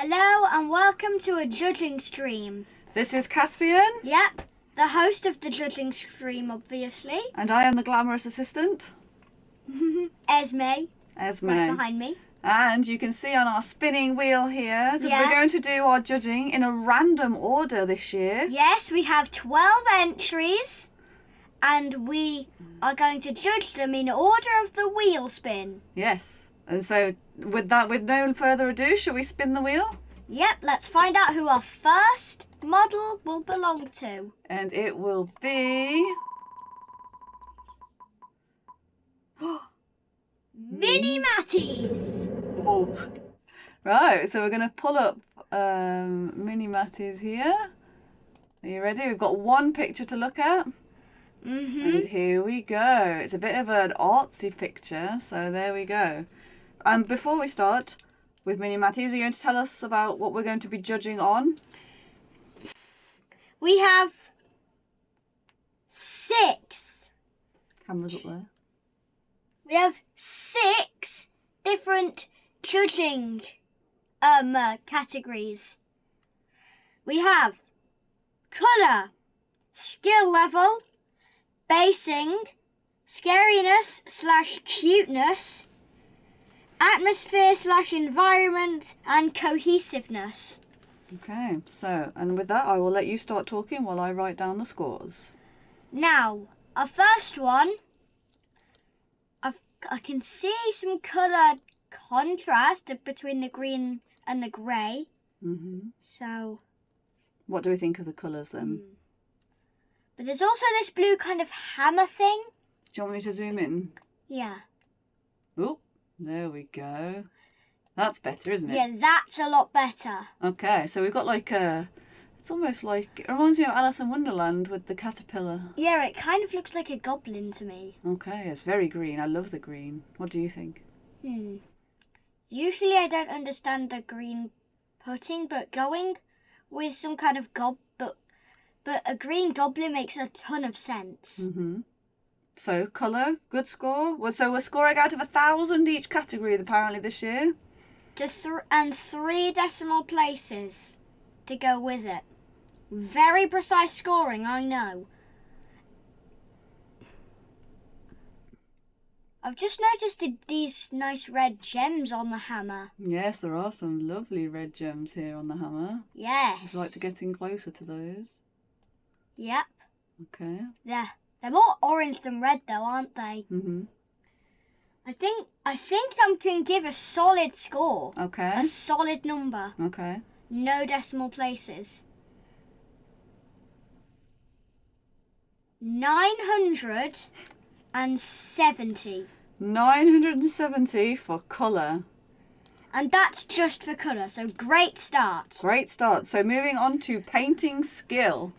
Hello and welcome to a judging stream. This is Caspian. Yep, the host of the judging stream, obviously. And I am the glamorous assistant. Esme. Right behind me. And you can see on our spinning wheel here, because Yeah. we're going to do our judging in a random order this year. Yes, we have 12 entries and we are going to judge them in order of the wheel spin. Yes. And so with no further ado, shall we spin the wheel? Yep, let's find out who our first model will belong to. And it will be... MiniMatties! Oh. Right, so we're going to pull up MiniMatties here. Are you ready? We've got one picture to look at. And here we go. It's a bit of an artsy picture, so there we go. And before we start with MiniMatties, are you going to tell us about what we're going to be judging on? We have 6. Camera's up there. We have 6 different judging categories. We have colour, skill level, basing, scariness/cuteness, atmosphere/environment, and cohesiveness. Okay, so, and with that, I will let you start talking while I write down the scores. Now, our first one, I can see some colour contrast between the green and the grey. So... What do we think of the colours then? But there's also this blue kind of hammer thing. Do you want me to zoom in? Yeah. Oh, there we go. That's better, isn't it? Yeah, that's a lot better. Okay, so we've got like a... It's almost like... It reminds me of Alice in Wonderland with the caterpillar. Yeah, it kind of looks like a goblin to me. Okay, it's very green. I love the green. What do you think? Usually I don't understand the green putting, but going with some kind of but a green goblin makes a ton of sense. So, colour, good score. Well, so we're scoring out of 1,000 each category apparently this year. And 3 decimal places to go with it. Very precise scoring, I know. I've just noticed these nice red gems on the hammer. Yes, there are some lovely red gems here on the hammer. Yes. Would you like to get in closer to those? Yep. Okay. They're more orange than red though, aren't they? I think I can give a solid score. Okay. A solid number. Okay. No decimal places. 970. 970 for colour. And that's just for colour, so great start. Great start. So moving on to painting skill.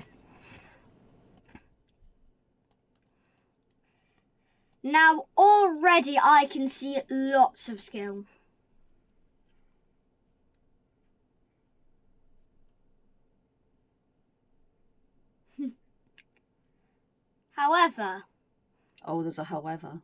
Now already I can see lots of skill. However... Oh, there's a however.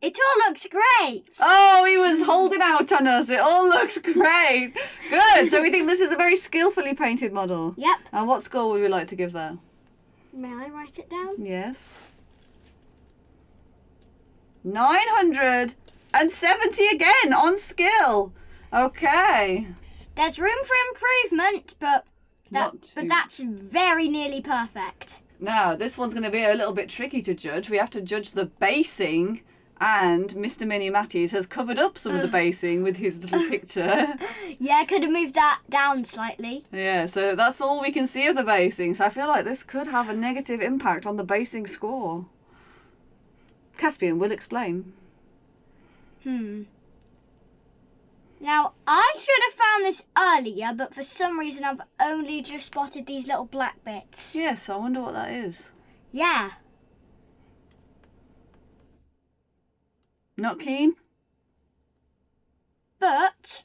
It all looks great. Oh, he was holding out on us. It all looks great. Good. So we think this is a very skillfully painted model. Yep. And what score would we like to give there? May I write it down? Yes. 970 again on skill. Okay. There's room for improvement, but that's very nearly perfect. Now, this one's going to be a little bit tricky to judge. We have to judge the basing, and Mr. MiniMatties has covered up some of the basing with his little picture. Yeah, could have moved that down slightly. Yeah, so that's all we can see of the basing. So I feel like this could have a negative impact on the basing score. Caspian will explain. Now, I should have found this earlier, but for some reason I've only just spotted these little black bits. Yes, I wonder what that is. Yeah. Not keen? But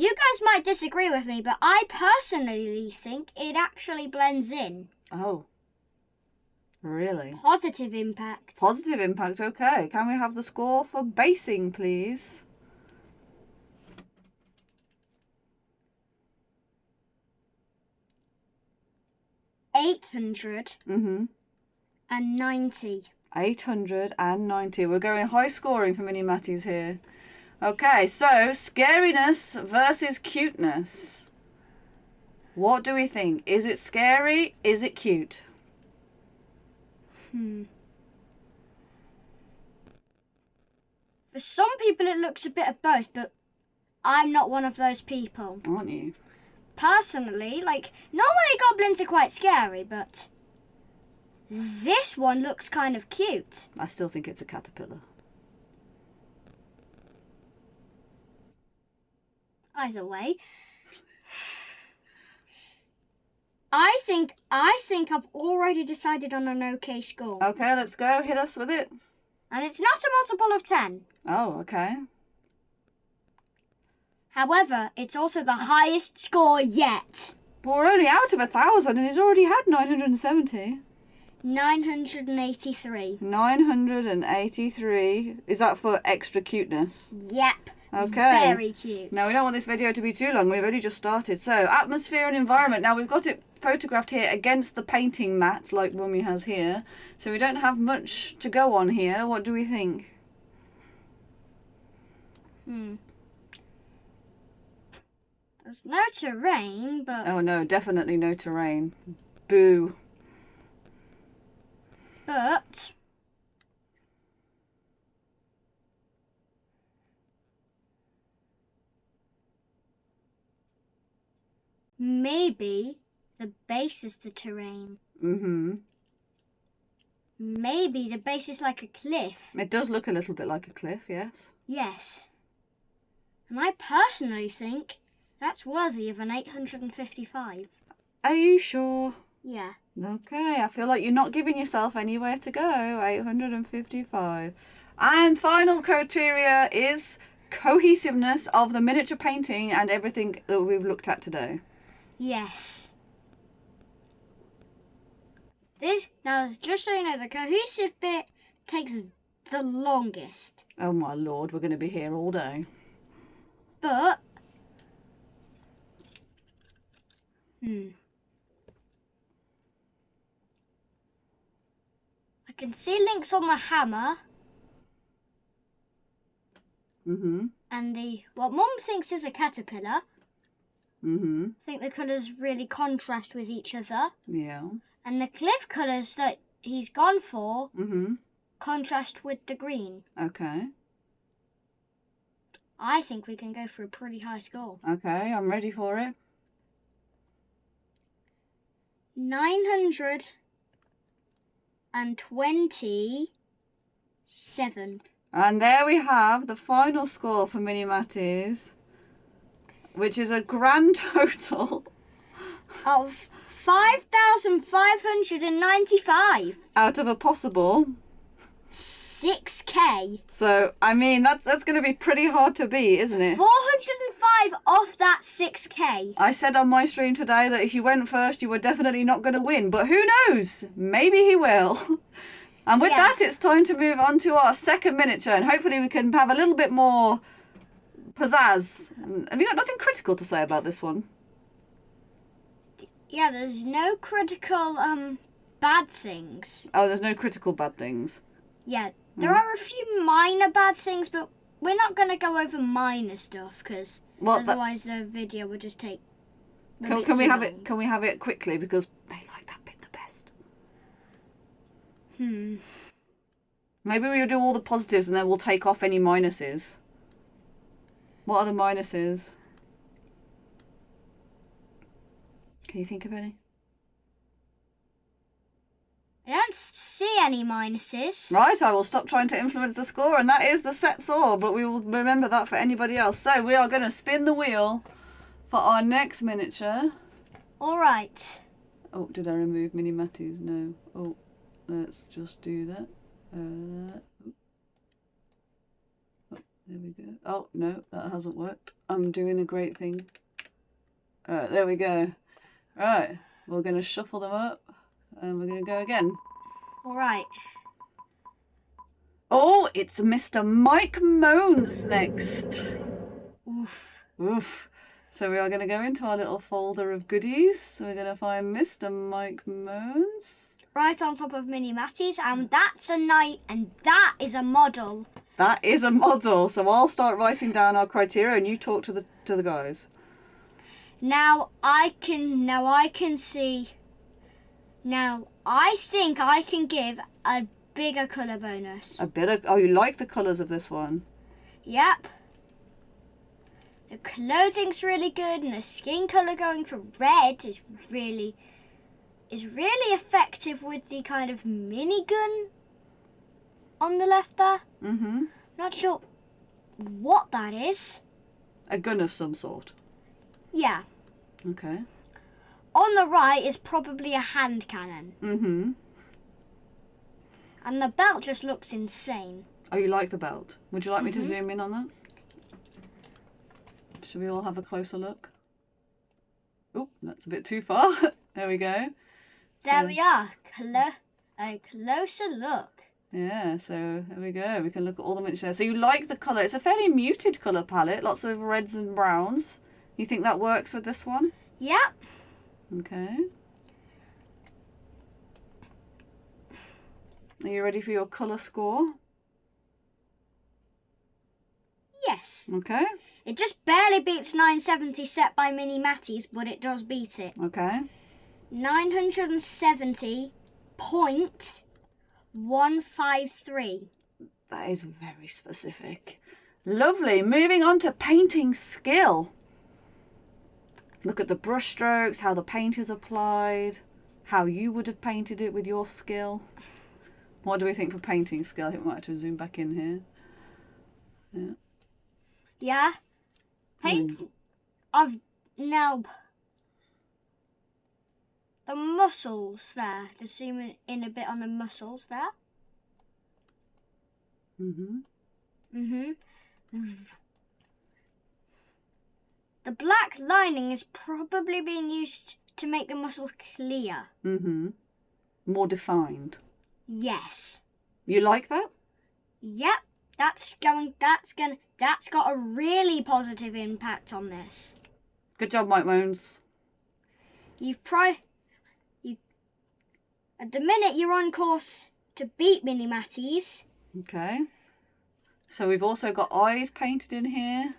You guys might disagree with me, but I personally think it actually blends in. Oh. Really? Positive impact. Positive impact, okay. Can we have the score for basing, please? $890. 890. We're going high scoring for MiniMatties here. Okay, so scariness versus cuteness. What do we think? Is it scary? Is it cute? For some people it looks a bit of both, but I'm not one of those people. Aren't you? Personally, like, normally goblins are quite scary, but this one looks kind of cute. I still think it's a caterpillar. Either way. I think I've already decided on an okay score. Okay, let's go. Hit us with it. And it's not a multiple of 10. Oh, okay. However, it's also the highest score yet. But we're only out of 1,000 and he's already had 970. 983. 983. Is that for extra cuteness? Yep. Okay. Very cute. Now, we don't want this video to be too long. We've only just started. So, atmosphere and environment. Now, we've got it photographed here against the painting mat, like Mummy has here. So, we don't have much to go on here. What do we think? There's no terrain, but... Oh, no. Definitely no terrain. Boo. But... maybe the base is the terrain. Maybe the base is like a cliff. It does look a little bit like a cliff, yes. Yes. And I personally think that's worthy of an 855. Are you sure? Yeah. Okay, I feel like you're not giving yourself anywhere to go. 855. And final criteria is cohesiveness of the miniature painting and everything that we've looked at today. Yes. Now, just so you know, the cohesive bit takes the longest. Oh my lord, we're going to be here all day. But... I can see links on the hammer. And what Mum thinks is a caterpillar. I think the colours really contrast with each other. Yeah. And the cliff colours that he's gone for contrast with the green. Okay. I think we can go for a pretty high score. Okay, I'm ready for it. 927. And there we have the final score for MiniMatties, which is a grand total of 5,595 out of a possible 6K. So, I mean, that's going to be pretty hard to beat, isn't it? 405 off that 6K. I said on my stream today that if you went first, you were definitely not going to win. But who knows? Maybe he will. And with that, it's time to move on to our second miniature. And hopefully we can have a little bit more pizzazz. Have you got nothing critical to say about this one? Yeah, there's no critical bad things. Oh, there's no critical bad things. Yeah, there are a few minor bad things, but we're not going to go over minor stuff because otherwise the video would just take Can we have it? Can we have it quickly because they like that bit the best? Maybe we'll do all the positives and then we'll take off any minuses. What are the minuses? Can you think of any? I don't see any minuses. Right, I will stop trying to influence the score, and that is the set score, but we will remember that for anybody else. So we are going to spin the wheel for our next miniature. All right. Oh, did I remove MiniMatties? No. Oh, let's just do that. Oh, There we go. Oh, no, that hasn't worked. I'm doing a great thing. Alright, there we go. Right, we're going to shuffle them up and we're going to go again. Alright. Oh, it's Mr. MikeMoans next. Oof. Oof. So we are going to go into our little folder of goodies. So we're going to find Mr. MikeMoans. Right on top of MiniMatties, and that's a knight, and that is a model. That is a model. So I'll start writing down our criteria and you talk to the guys. Now I can see. Now I think I can give a bigger colour bonus. A bit of, oh, you like the colours of this one? Yep. The clothing's really good, and the skin colour going for red is really effective with the kind of minigun on the left there. Mm-hmm. Not sure what that is. A gun of some sort. Yeah. Okay. On the right is probably a hand cannon. Mm-hmm. And the belt just looks insane. Oh, you like the belt? Would you like me to zoom in on that? Should we all have a closer look? Oh, that's a bit too far. There we go. There we are. A closer look. Yeah, so there we go. We can look at all the miniatures there. So you like the colour. It's a fairly muted colour palette. Lots of reds and browns. You think that works with this one? Yep. Okay. Are you ready for your colour score? Yes. Okay. It just barely beats 970 set by MiniMatties, but it does beat it. Okay. 970.153. That is very specific. Lovely. Moving on to painting skill. Look at the brush strokes, how the paint is applied, how you would have painted it with your skill. What do we think for painting skill? I think we might have to zoom back in here. Yeah. Yeah. Paint. I've now the muscles there. Just zoom in a bit on the muscles there. The black lining is probably being used to make the muscle clear. More defined. Yes. You like that? Yep. That's got a really positive impact on this. Good job, MikeMoans. At the minute you're on course to beat MiniMatties. Okay. So we've also got eyes painted in here.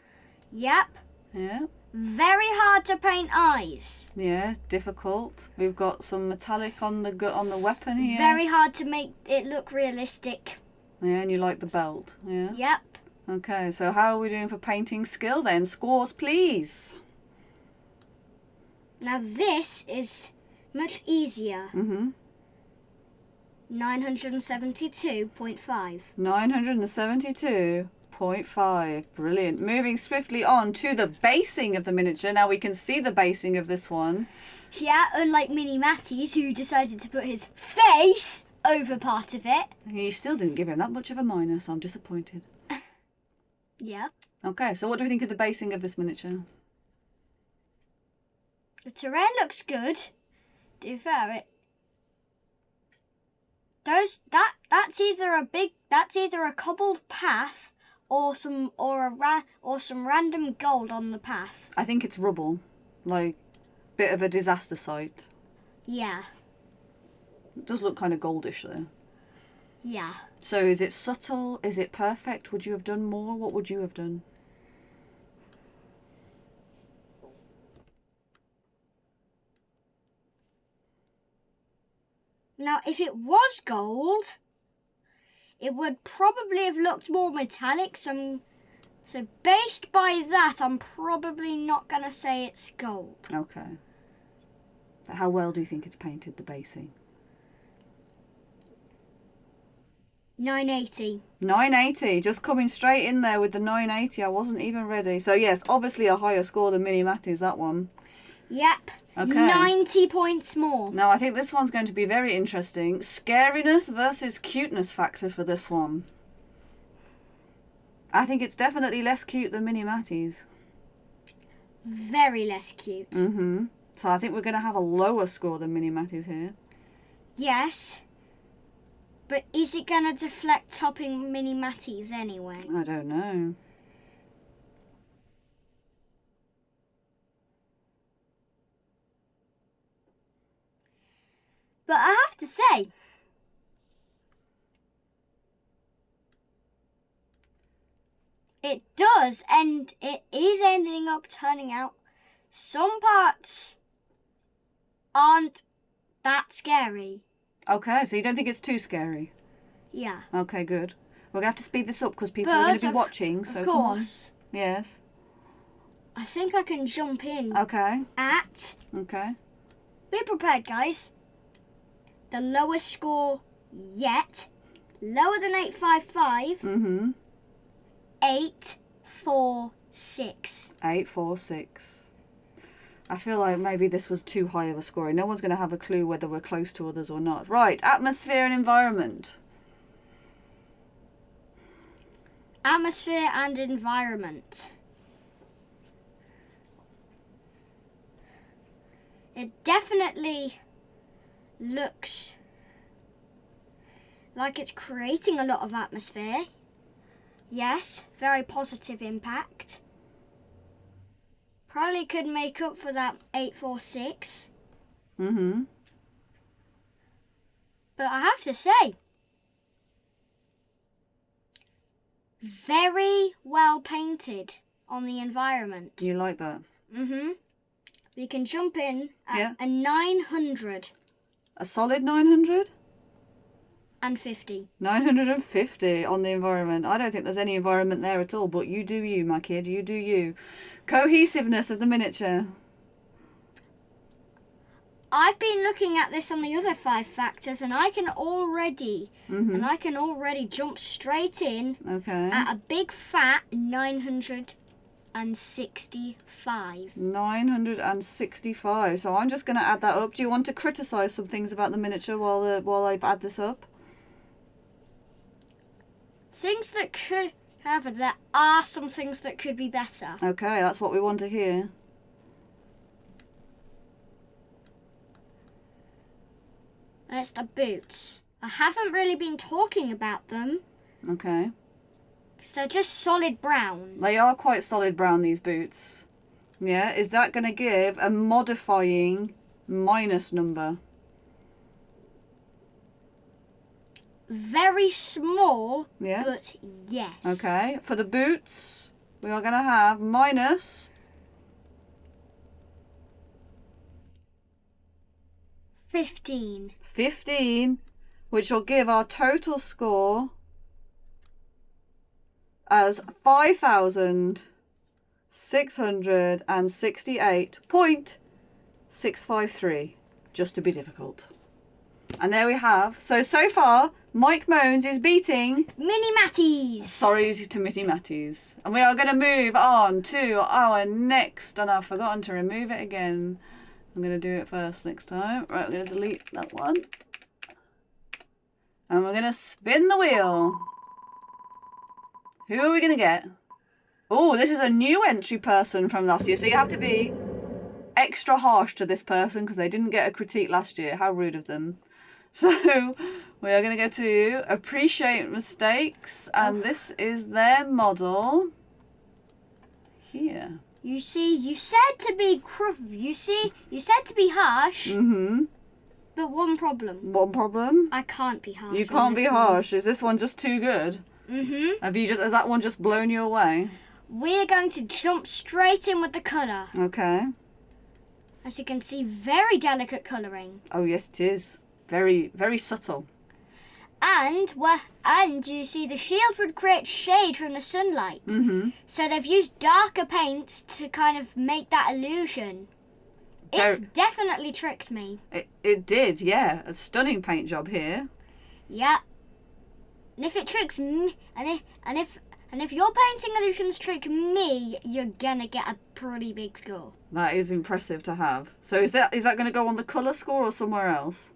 Yep. Yeah. Very hard to paint eyes. Yeah, difficult. We've got some metallic on the weapon here. Very hard to make it look realistic. Yeah, and you like the belt. Yeah. Yep. Okay, so how are we doing for painting skill then? Scores, please. Now this is much easier. 972.5. 972.5. Brilliant. Moving swiftly on to the basing of the miniature. Now we can see the basing of this one. Yeah, unlike MiniMatties, who decided to put his face over part of it. You still didn't give him that much of a minus. I'm disappointed. Yeah. Okay, so what do we think of the basing of this miniature? The terrain looks good. To be fair, that's either a cobbled path or some random gold on the path. I think it's rubble, like bit of a disaster site. Yeah. It does look kind of goldish there. Yeah. So is it subtle? Is it perfect? Would you have done more? What would you have done? Now, if it was gold, it would probably have looked more metallic. So based by that, I'm probably not going to say it's gold. Okay. How well do you think it's painted, the basing? 980. 980, just coming straight in there with the 980. I wasn't even ready. So yes, obviously a higher score than MiniMatties, that one. Yep. Okay. 90 points more. Now I think this one's going to be very interesting. Scariness versus cuteness factor for this one. I think it's definitely less cute than MiniMatties. Very less cute. So I think we're going to have a lower score than MiniMatties here. Yes. But is it going to deflect topping MiniMatties anyway? I don't know. But I have to say, it does, and it is ending up turning out some parts aren't that scary. Okay, so you don't think it's too scary? Yeah. Okay, good. We're going to have to speed this up because people are going to be watching, so come on. Yes. I think I can jump in Okay. at... Okay. Be prepared, guys. The lowest score yet, lower than 855, 846. 846. I feel like maybe this was too high of a score. No one's going to have a clue whether we're close to others or not. Right, atmosphere and environment. Atmosphere and environment. It definitely looks like it's creating a lot of atmosphere. Yes, very positive impact. Probably could make up for that 846. But I have to say, very well painted on the environment. You like that? We can jump in at a 900. A solid 900? And 50. 950 on the environment. I don't think there's any environment there at all, but you do you, my kid. You do you. Cohesiveness of the miniature. I've been looking at this on the other 5 factors, and I can already jump straight in at a big fat 965. 965. So I'm just going to add that up. Do you want to criticise some things about the miniature while I add this up? Things that could, however, there are some things that could be better. Okay, that's what we want to hear. And it's the boots. I haven't really been talking about them. Okay. Because they're just solid brown. They are quite solid brown, these boots. Yeah, is that going to give a modifying minus number? Very small, Yeah. but yes. Okay, for the boots, we are going to have minus 15. 15, which will give our total score as 5,668.653, just to be difficult. And there we have. So far, MikeMoans is beating MiniMatties. Sorry to MiniMatties. And we are going to move on to our next, and I've forgotten to remove it again. I'm going to do it first next time. Right, we're going to delete that one. And we're going to spin the wheel. Who are we going to get? Oh, this is a new entry person from last year. So you have to be extra harsh to this person because they didn't get a critique last year. How rude of them. So we are going to go to Appreciate Mistakes. And this is their model here. You see, you said to be you said to be harsh. But one problem. One problem? I can't be harsh. You can't be harsh. Is this one just too good? Has that one just blown you away? We're going to jump straight in with the colour. Okay. As you can see, very delicate colouring. Oh yes, it is. Very, very subtle. And you see the shield would create shade from the sunlight. So they've used darker paints to kind of make that illusion. It's definitely tricked me. It did, yeah. A stunning paint job here. Yeah. And if it tricks me, and if your painting illusions trick me, you're gonna get a pretty big score. That is impressive to have. So is that going to go on the colour score or somewhere else?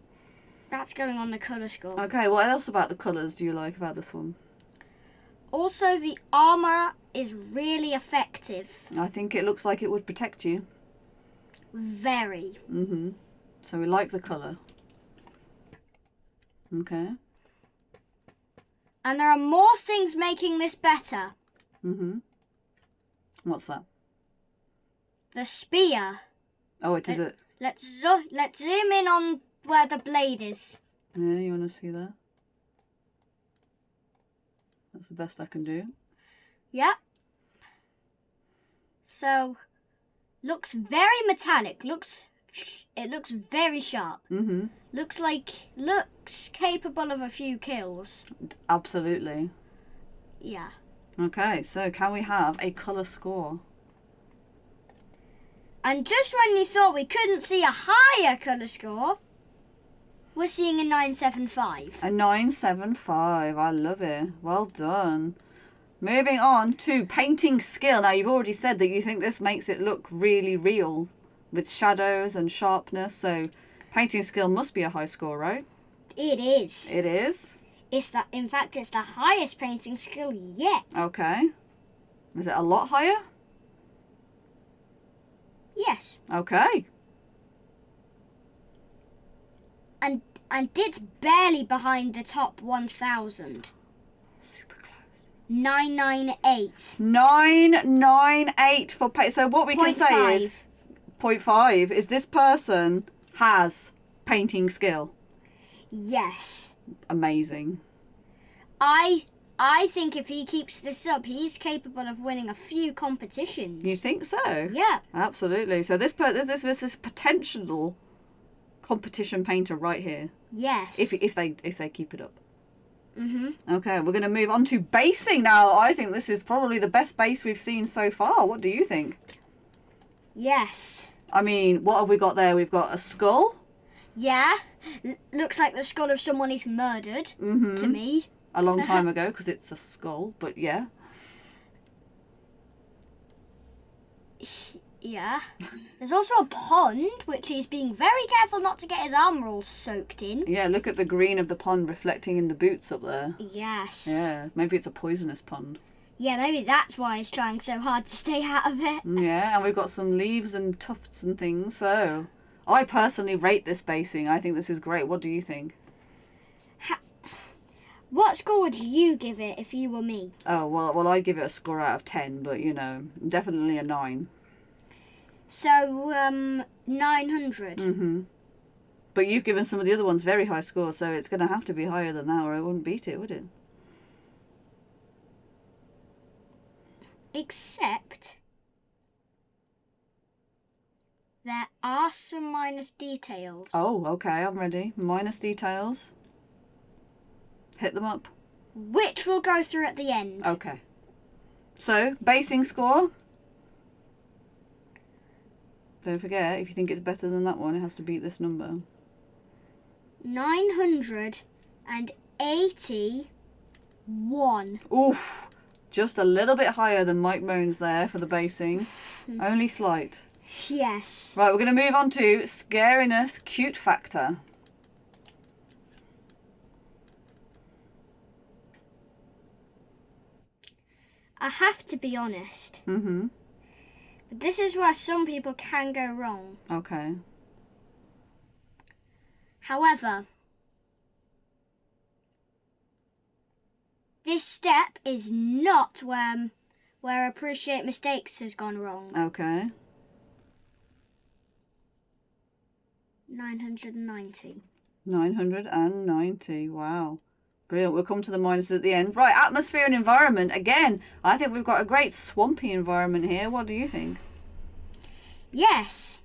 That's going on the colour score. Okay, what else about the colours do you like about this one? Also, the armor is really effective. I think it looks like it would protect you. Very. So we like the colour. Okay. And there are more things making this better. What's that? The spear. Oh, it is a... Let's zoom in on where the blade is. Yeah, you want to see that? That's the best I can do. Yep. So, looks very metallic. It looks very sharp. Looks capable of a few kills. Absolutely. Yeah. Okay, so can we have a colour score? And just when you thought we couldn't see a higher colour score, we're seeing a 975. A 975. I love it. Well done. Moving on to painting skill. Now, you've already said that you think this makes it look really real with shadows and sharpness. So, painting skill must be a high score, right? It is. It is? In fact, it's the highest painting skill yet. Okay. Is it a lot higher? Yes. Okay. And it's barely behind the top 1,000. Super close. 998. 998 for paint. So what we can say is 0.5 is this person has painting skill. Yes. Amazing. I think if he keeps this up, he's capable of winning a few competitions. You think so? Yeah. Absolutely. So this potential competition painter right here. Yes. If they keep it up. Okay, we're going to move on to basing now. I think this is probably the best base we've seen so far. What do you think? Yes. I mean, what have we got there? We've got a skull. Yeah. Looks like the skull of someone he's murdered to me. A long time ago, because it's a skull, but yeah. Yeah. There's also a pond, which he's being very careful not to get his armor all soaked in. Yeah, look at the green of the pond reflecting in the boots up there. Yes. Yeah, maybe it's a poisonous pond. Yeah, maybe that's why he's trying so hard to stay out of it. Yeah, and we've got some leaves and tufts and things, so... I personally rate this basing. I think this is great. What do you think? What score would you give it if you were me? Oh, well, I'd give it a score out of 10, but, you know, definitely a 9. So, 900. But you've given some of the other ones very high scores, so it's going to have to be higher than that, or I wouldn't beat it, would it? Except there are some minus details. Oh, okay, I'm ready. Minus details. Hit them up. Which we'll go through at the end. Okay. So, basing score. Don't forget, if you think it's better than that one, it has to beat this number. 981. Oof. Just a little bit higher than MikeMoans there for the basing. Only slight. Yes. Right, we're going to move on to scariness cute factor. I have to be honest. But this is where some people can go wrong. Okay. However, this step is not where Appreciate Mistakes has gone wrong. Okay. 990. 990. Wow. Brilliant. We'll come to the minuses at the end. Right, atmosphere and environment. Again, I think we've got a great swampy environment here. What do you think? Yes.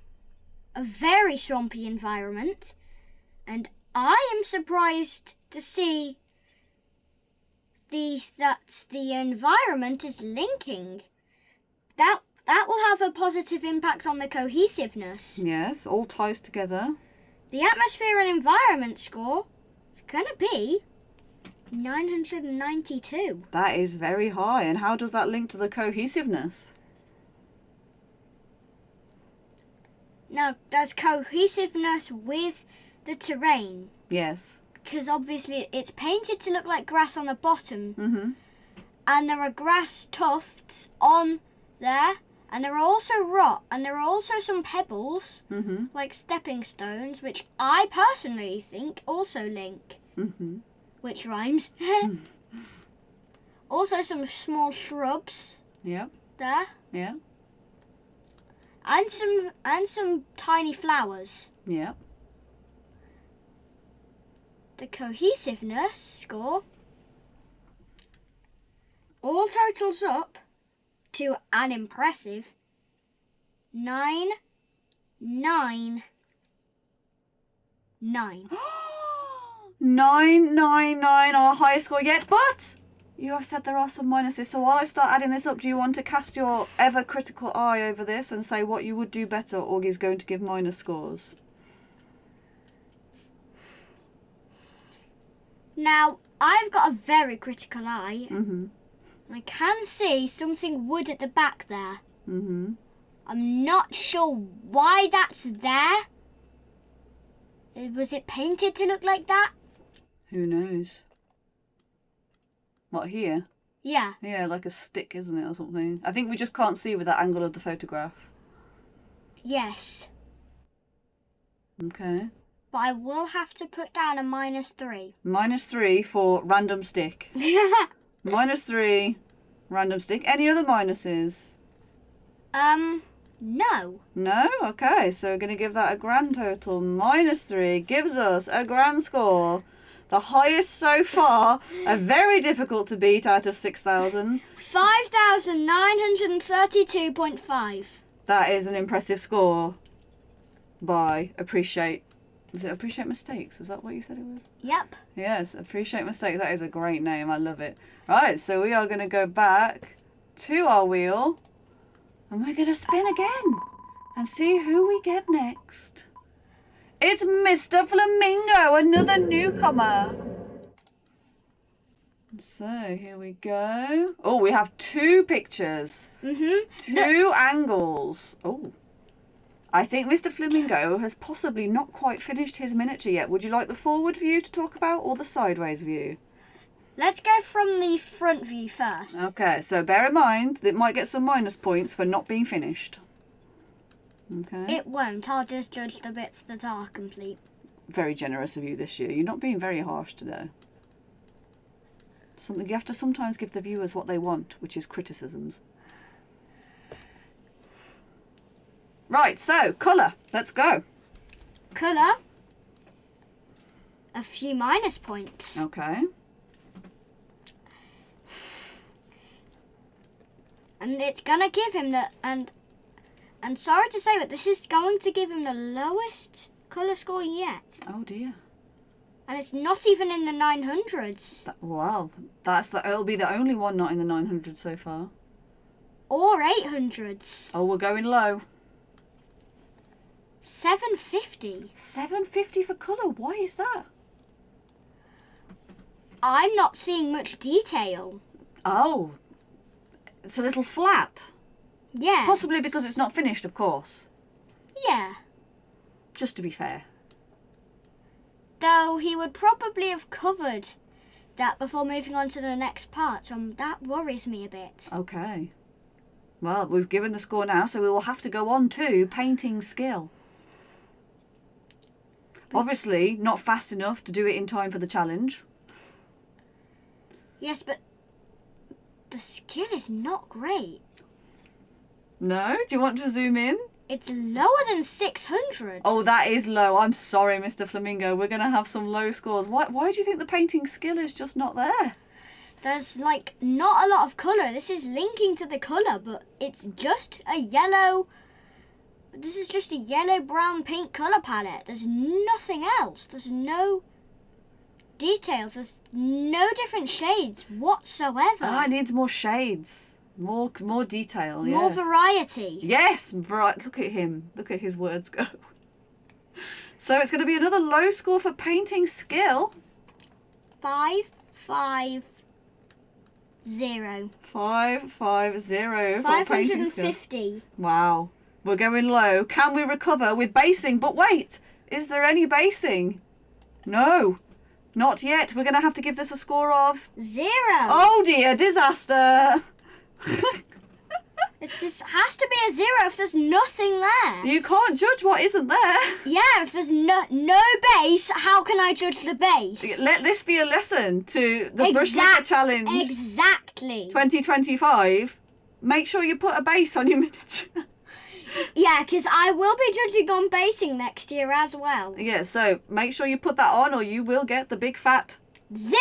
A very swampy environment. And I am surprised to see that the environment is linking. That will have a positive impact on the cohesiveness. Yes, all ties together. The atmosphere and environment score is going to be 992. That is very high. And how does that link to the cohesiveness? Now, there's cohesiveness with the terrain. Yes. Because obviously it's painted to look like grass on the bottom. and there are grass tufts on there, and there are also rock, and there are also some pebbles, like stepping stones, which I personally think also link, which rhymes. Also some small shrubs. Yep. There. Yeah. And some tiny flowers. Yep. The cohesiveness score all totals up to an impressive 999. 999, our highest score yet, but you have said there are some minuses. So while I start adding this up, do you want to cast your ever critical eye over this and say what you would do better, or is going to give minus scores? Now, I've got a very critical eye. I can see something wood at the back there. I'm not sure why that's there. Was it painted to look like that? Who knows? What, here? Yeah. Yeah, like a stick, isn't it, or something? I think we just can't see with that angle of the photograph. Yes. Okay. But I will have to put down a -3. -3 for random stick. -3, random stick. Any other minuses? No. No? Okay, so we're going to give that a grand total. -3 gives us a grand score. The highest so far, a very difficult to beat out of 6,000. 5,932.5. That is an impressive score by Appreciate. Was it Appreciate Mistakes? Is that what you said it was? Yep. Yes, Appreciate Mistakes. That is a great name. I love it. Right, so we are going to go back to our wheel and we're going to spin again and see who we get next. It's Mr. Flamingo, another newcomer. So here we go. Oh, we have 2 pictures. Two angles. Oh. I think Mr. Flamingo has possibly not quite finished his miniature yet. Would you like the forward view to talk about or the sideways view? Let's go from the front view first. Okay, so bear in mind that it might get some minus points for not being finished. Okay. It won't. I'll just judge the bits that are complete. Very generous of you this year. You're not being very harsh today. Something you have to sometimes give the viewers what they want, which is criticisms. Right, so colour. Let's go. Colour. A few minus points. Okay. And it's gonna give him the and sorry to say, but this is going to give him the lowest colour score yet. Oh dear. And it's not even in the 900s. Wow, it'll be the only one not in the 900s so far. Or 800s. Oh, we're going low. 750. 750 for colour. Why is that? I'm not seeing much detail. Oh, it's a little flat. Yeah. Possibly because it's not finished, of course. Yeah. Just to be fair. Though he would probably have covered that before moving on to the next part, so that worries me a bit. Okay. Well, we've given the score now, so we will have to go on to painting skill. Obviously, not fast enough to do it in time for the challenge. Yes, but the skill is not great. No? Do you want to zoom in? It's lower than 600. Oh, that is low. I'm sorry, Mr. Flamingo. We're going to have some low scores. Why do you think the painting skill is just not there? There's, like, not a lot of colour. This is linking to the colour, but it's just a yellow... This is just a yellow, brown, pink colour palette. There's nothing else. There's no details. There's no different shades whatsoever. Ah, it needs more shades. More detail, yeah. More variety. Yes, right. Look at him. Look at his words go. So it's going to be another low score for painting skill. 550. 550 for painting skill. 550. Wow. We're going low. Can we recover with basing? But wait, is there any basing? No. Not yet. We're going to have to give this a score of 0. Oh dear, disaster. It just has to be a 0 if there's nothing there. You can't judge what isn't there. Yeah, if there's no base, how can I judge the base? Let this be a lesson to the Brushlikker Challenge. Exactly. 2025. Make sure you put a base on your miniature. Yeah, because I will be judging on basing next year as well. Yeah, so make sure you put that on or you will get the big fat 0.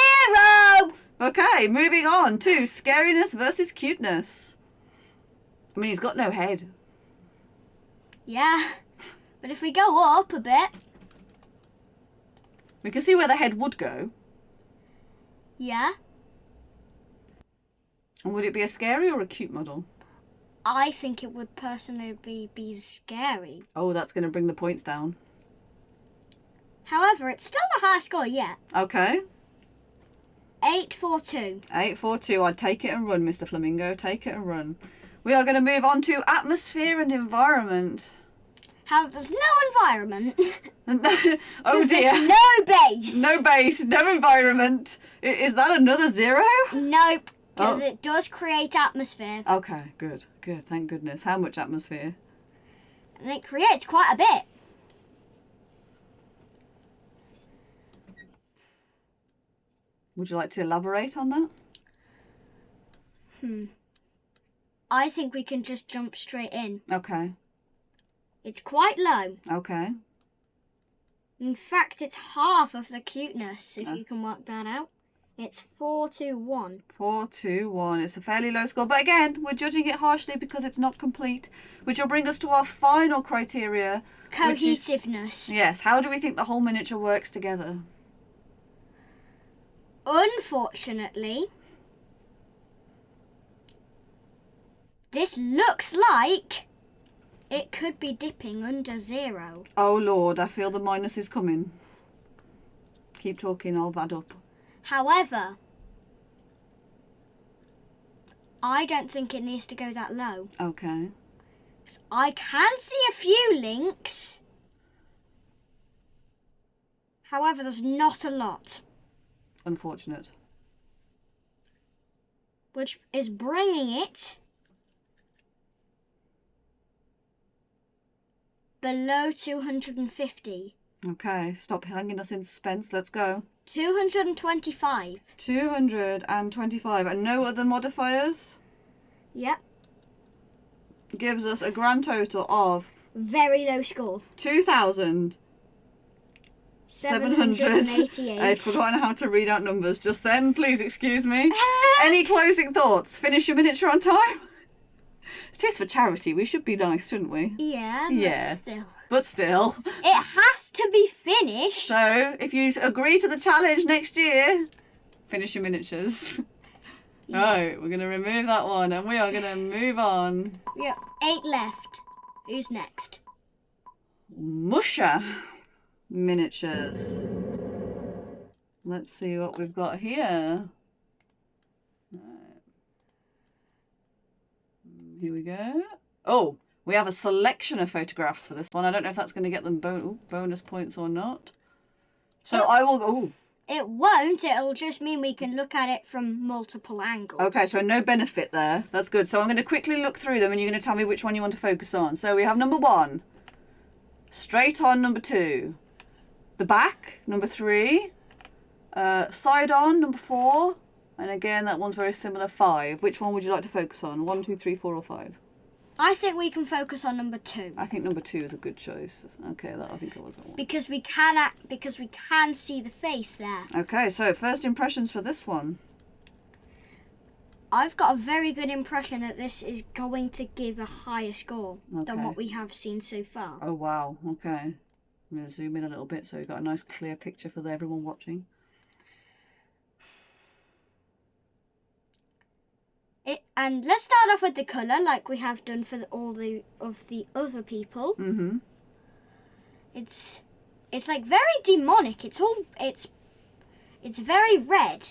Okay, moving on to scariness versus cuteness. I mean, he's got no head. Yeah, but if we go up a bit... We can see where the head would go. Yeah. And would it be a scary or a cute model? I think it would personally be scary. Oh, that's going to bring the points down. However, it's still the highest score yet. Okay. 842. 842. I'd take it and run, Mr. Flamingo. Take it and run. We are going to move on to atmosphere and environment. However, there's no environment. Oh dear. There's no base. No base, no environment. Is that another 0? Nope, because it does create atmosphere. Okay, good, good. Thank goodness. How much atmosphere? And it creates quite a bit. Would you like to elaborate on that? I think we can just jump straight in. Okay. It's quite low. Okay. In fact, it's half of the cuteness, if you can work that out. It's 421. 421. It's a fairly low score. But again, we're judging it harshly because it's not complete, which will bring us to our final criteria. Cohesiveness. Yes. How do we think the whole miniature works together? Unfortunately, this looks like it could be dipping under 0. Oh Lord, I feel the minus is coming. Keep talking, I'll add up. However, I don't think it needs to go that low. Okay. 'Cause I can see a few links. However, there's not a lot. Unfortunate. Which is bringing it below 250. Okay, stop hanging us in suspense. Let's go. 225. 225. And no other modifiers? Yep. Gives us a grand total of Very low score. 2,788. I'd forgotten how to read out numbers just then. Please excuse me. Any closing thoughts? Finish your miniature on time? It is for charity. We should be nice, shouldn't we? Yeah. Yeah. Still. But still. It has to be finished. So, if you agree to the challenge next year, finish your miniatures. Right, we're going to remove that one and we are going to move on. Yep. 8 left. Who's next? Musha Miniatures. Let's see what we've got here. Here we go. Oh, we have a selection of photographs for this one. I don't know if that's going to get them bonus points or not. So I will... Oh. It won't. It'll just mean we can look at it from multiple angles. Okay, so no benefit there. That's good. So I'm going to quickly look through them and you're going to tell me which one you want to focus on. So we have number 1. Straight on, number 2. The back, number 3. Side on, number 4. And again, that one's very similar, 5. Which one would you like to focus on? 1, 2, 3, 4 or 5? I think we can focus on number 2. I think number 2 is a good choice. Okay, I think it was that one. Because we can see the face there. Okay, so first impressions for this one. I've got a very good impression that this is going to give a higher score Okay. than what we have seen so far. Oh wow, okay. I'm going to zoom in a little bit so we've got a nice clear picture for everyone watching. And let's start off with the colour, like we have done for all the other people. Mm-hmm. It's like very demonic. It's very red.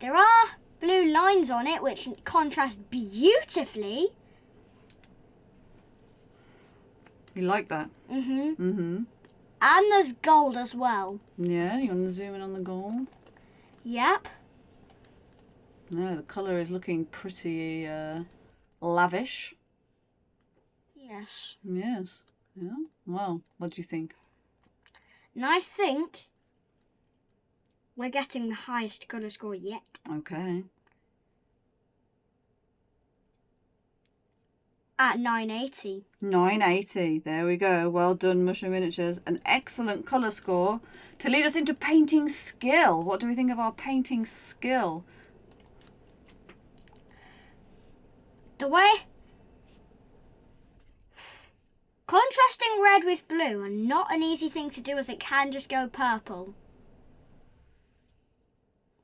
There are blue lines on it which contrast beautifully. You like that? Mhm. Mm-hmm. And there's gold as well. Yeah, you want to zoom in on the gold? Yep. No, the colour is looking pretty lavish. Yes. Yes. Yeah. Well, what do you think? And I think we're getting the highest colour score yet. Okay. At 980. 980. There we go. Well done, Musha Miniatures. An excellent colour score to lead us into painting skill. What do we think of our painting skill? The way... Contrasting red with blue are not an easy thing to do, as it can just go purple.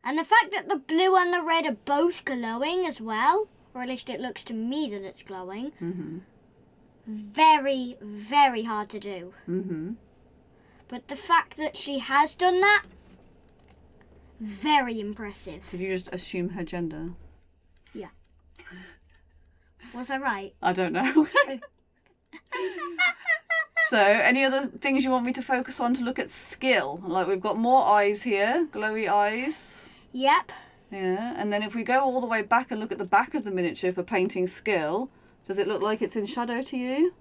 And the fact that the blue and the red are both glowing as well, or at least it looks to me that it's glowing, very, very hard to do. But the fact that she has done that, very impressive. Did you just assume her gender? Yeah. Was I right? I don't know. So, any other things you want me to focus on to look at skill? Like, we've got more eyes here, glowy eyes. Yep. Yeah, and then if we go all the way back and look at the back of the miniature for painting skill, does it look like it's in shadow to you?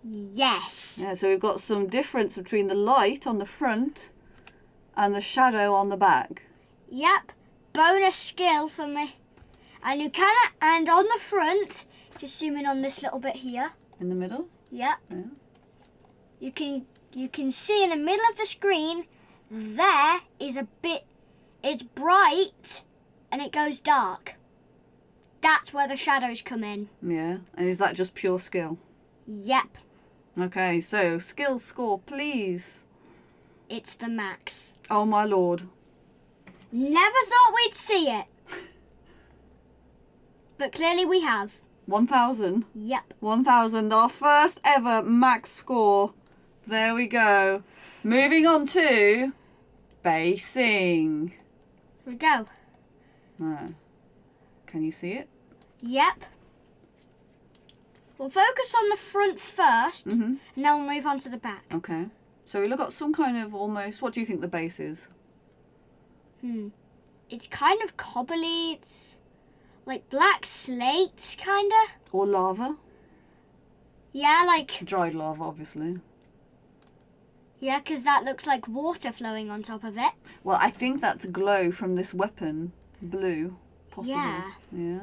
Yes. Yeah, so we've got some difference between the light on the front and the shadow on the back. Yep. Bonus skill for me. And you can, and on the front, just zoom in on this little bit here. In the middle? Yep. Yeah. You can see in the middle of the screen, there is a bit, it's bright and it goes dark. That's where the shadows come in. Yeah, and is that just pure skill? Yep. Okay, so skill score, please. It's the max. Oh my lord. Never thought we'd see it. But clearly we have. 1,000? Yep. 1,000, our first ever max score. There we go. Moving on to basing. Here we go. Can you see it? Yep. We'll focus on the front first, and then we'll move on to the back. Okay. So we look at some kind of almost, what do you think the base is? It's kind of cobbly. It's like black slate, kind of. Or lava? Yeah, like... Dried lava, obviously. Yeah, because that looks like water flowing on top of it. Well, I think that's glow from this weapon. Blue, possibly. Yeah. Yeah.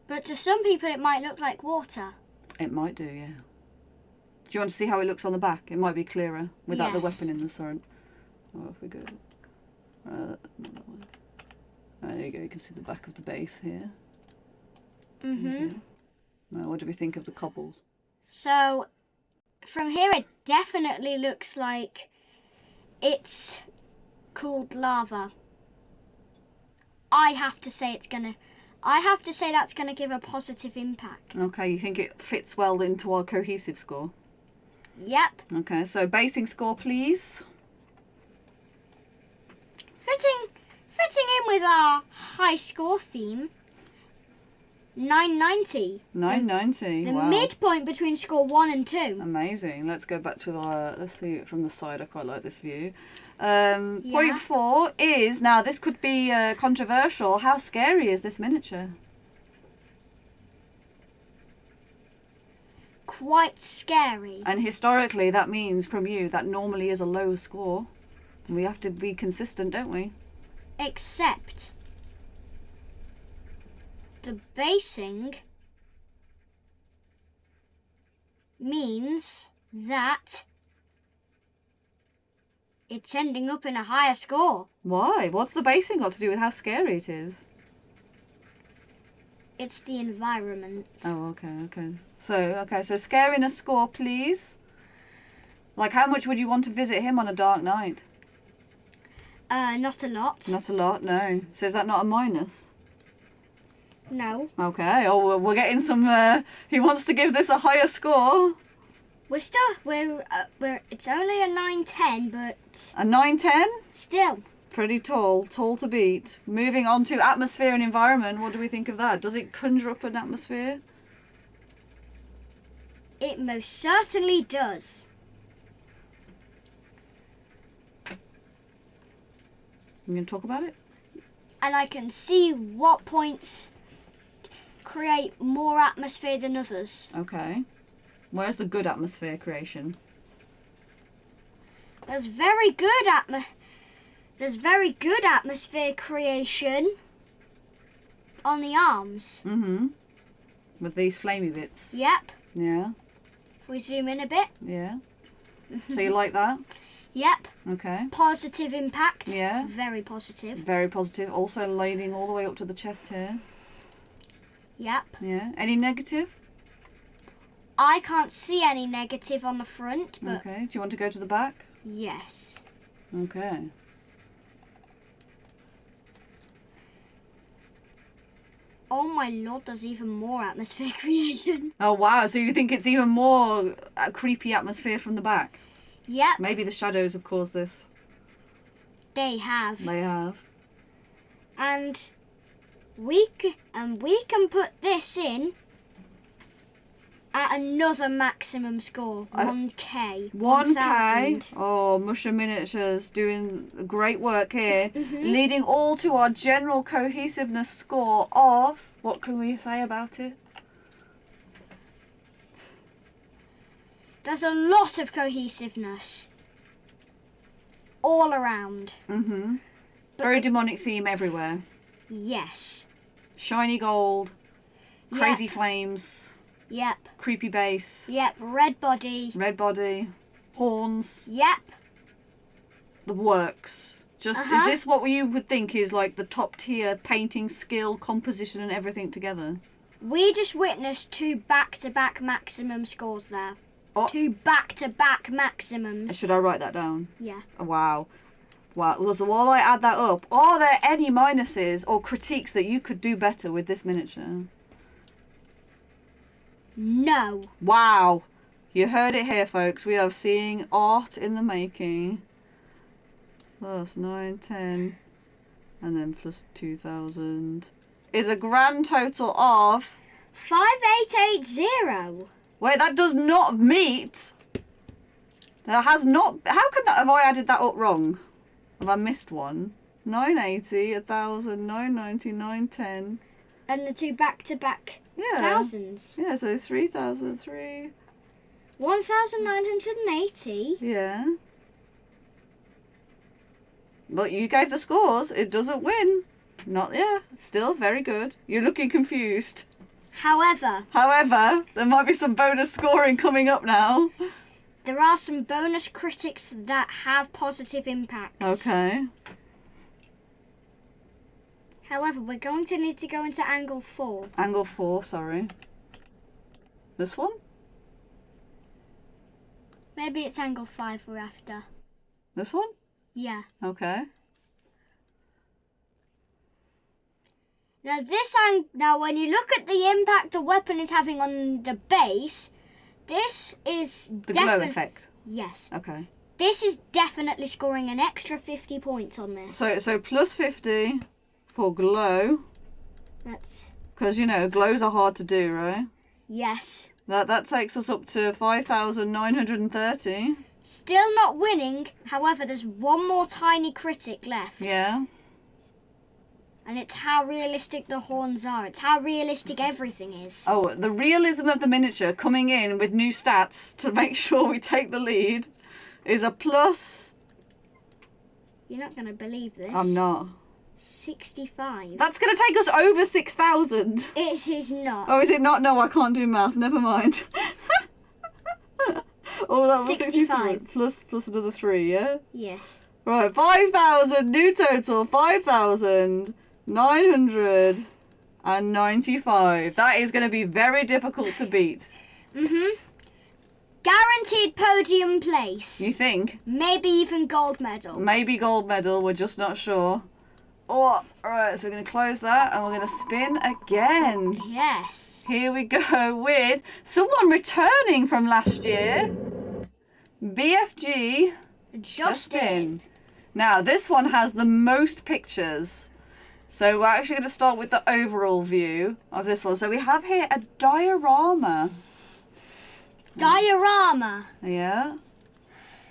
But to some people it might look like water. It might do, yeah. Do you want to see how it looks on the back? It might be clearer without the Yes. weapon in the front. Oh, if we go... not that one. Right, there you go. You can see the back of the base here. Okay. Right, what do we think of the cobbles? So, from here it definitely looks like it's called lava. I have to say that's gonna give a positive impact. Okay, you think it fits well into our cohesive score? Yep. Okay, so basing score, please. Fitting in with our high score theme. 990. 990. The Wow. midpoint between score 1 and 2. Amazing. Let's go back to our, let's see it from the side. I quite like this view. Point 4 is, now this could be controversial. How scary is this miniature? Quite scary. And historically, that means from you, that normally is a low score. And we have to be consistent, don't we? Except the basing means that it's ending up in a higher score. Why? What's the basing got to do with how scary it is? It's the environment. Oh, okay. So scariness score, please. Like, how much would you want to visit him on a dark night? Not a lot. Not a lot, no. So is that not a minus? No. Okay. Oh, we're getting some. He wants to give this a higher score. It's only a 910, but A 910. still. Pretty tall to beat. Moving on to atmosphere and environment. What do we think of that? Does it conjure up an atmosphere? It most certainly does. You going to talk about it? And I can see what points create more atmosphere than others. Okay. Where's the good atmosphere creation? There's very good atmosphere creation on the arms. Mm-hmm. With these flamey bits. Yep. Yeah. If we zoom in a bit. Yeah. So you like that? Yep. Okay. Positive impact. Yeah. Very positive. Very positive. Also leading all the way up to the chest here. Yep. Yeah. Any negative? I can't see any negative on the front, but... Okay. Do you want to go to the back? Yes. Okay. Oh my lord, there's even more atmosphere creation. Oh wow, so you think it's even more creepy atmosphere from the back? Yep. Maybe the shadows have caused this. They have. They have. And we can put this in at another maximum score, 1k. 1k. Oh, Musha Miniatures doing great work here. Leading all to our general cohesiveness score of, what can we say about it? There's a lot of cohesiveness all around. Mm-hmm. Very demonic theme everywhere. Yes. Shiny gold, crazy flames. Yep. Creepy base. Yep. Red body. Red body. Horns. Yep. The works. Just is this what you would think is like the top tier painting skill, composition and everything together? We just witnessed 2 back-to-back maximum scores there. Oh. 2 back-to-back maximums. Should I write that down? Yeah. Wow. Wow. So while I add that up, are there any minuses or critiques that you could do better with this miniature? No. Wow. You heard it here, folks. We are seeing art in the making. Plus 9, 10, and then plus 2,000 is a grand total of 5880. Wait, that does not meet. That has not. How could that? Have I added that up wrong? Have I missed one? 980, 1,000, 990, 910. And the 2 back-to-back thousands. Yeah, so 3,003. 1,980. Yeah. Look, you gave the scores. It doesn't win. Not, yeah. Still very good. You're looking confused. However, there might be some bonus scoring coming up now. there are some bonus critics that have positive impacts. Okay. However, we're going to need to go into angle 4. Angle 4, sorry. This one? Maybe it's angle 5 we're after. This one? Yeah. Okay. Now when you look at the impact the weapon is having on the base, this is the glow effect. Yes. Okay. This is definitely scoring an extra 50 points on this. So plus 50 for glow. That's... Because, you know, glows are hard to do, right? Yes. That takes us up to 5,930. Still not winning. However, there's one more tiny critic left. Yeah. And it's how realistic the horns are. It's how realistic everything is. Oh, the realism of the miniature coming in with new stats to make sure we take the lead is a plus. You're not going to believe this. I'm not. 65. That's going to take us over 6,000. It is not. Oh, is it not? No, I can't do math. Never mind. Oh, that was 65. Plus another 3, yeah? Yes. Right, 5,000, new total, 5,995. That is going to be very difficult to beat. Guaranteed podium place. You think? Maybe even gold medal. Maybe gold medal, we're just not sure. Oh, alright, so we're going to close that and we're going to spin again. Yes. Here we go with someone returning from last year. BFG Justin. Now, this one has the most pictures. So we're actually going to start with the overall view of this one. So we have here a diorama. Diorama. Yeah.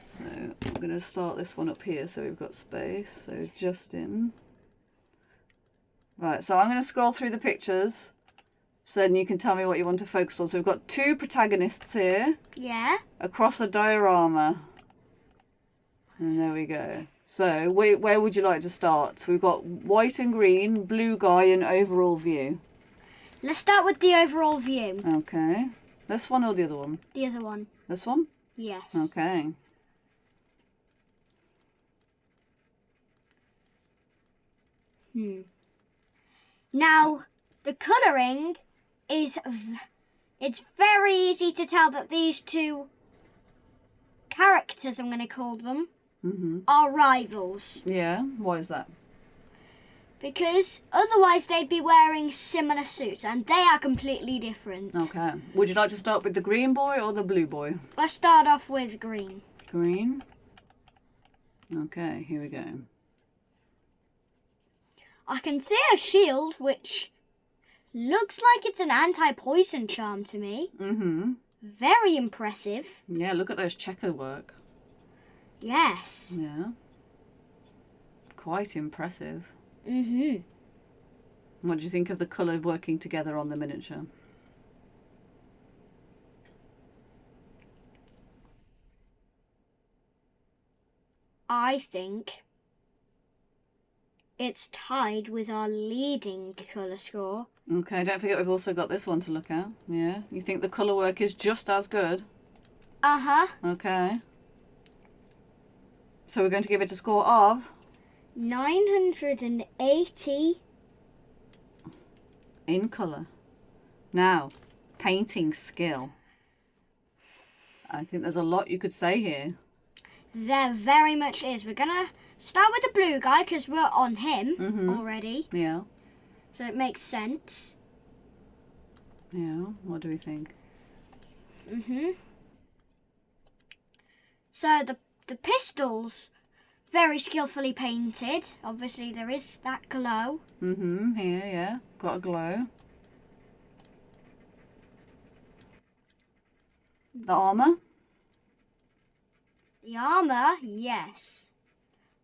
So So I'm going to start this one up here so we've got space. So Justin. Right, so I'm going to scroll through the pictures so then you can tell me what you want to focus on. So we've got two protagonists here. Yeah. Across a diorama. And there we go. So where would you like to start? So we've got white and green, blue guy, and overall view. Let's start with the overall view. Okay. This one or the other one? The other one. This one? Yes. Okay. Now, the colouring is... It's very easy to tell that these two characters, I'm going to call them, are rivals. Yeah, why is that? Because otherwise they'd be wearing similar suits and they are completely different. Okay. Would you like to start with the green boy or the blue boy? Let's start off with green. Green. Okay, here we go. I can see a shield which looks like it's an anti-poison charm to me. Very impressive. Yeah, look at those checker work. Yes. Yeah. Quite impressive. What do you think of the colour working together on the miniature? I think it's tied with our leading colour score. Okay, don't forget we've also got this one to look at. Yeah, you think the colour work is just as good? Okay. So we're going to give it a score of? 980. In colour. Now, painting skill. I think there's a lot you could say here. There very much is. We're going to start with the blue guy because we're on him already. Yeah. So it makes sense. Yeah, what do we think? So the pistols, very skillfully painted. Obviously there is that glow. Here, yeah. Got a glow. The armour? The armour, yes.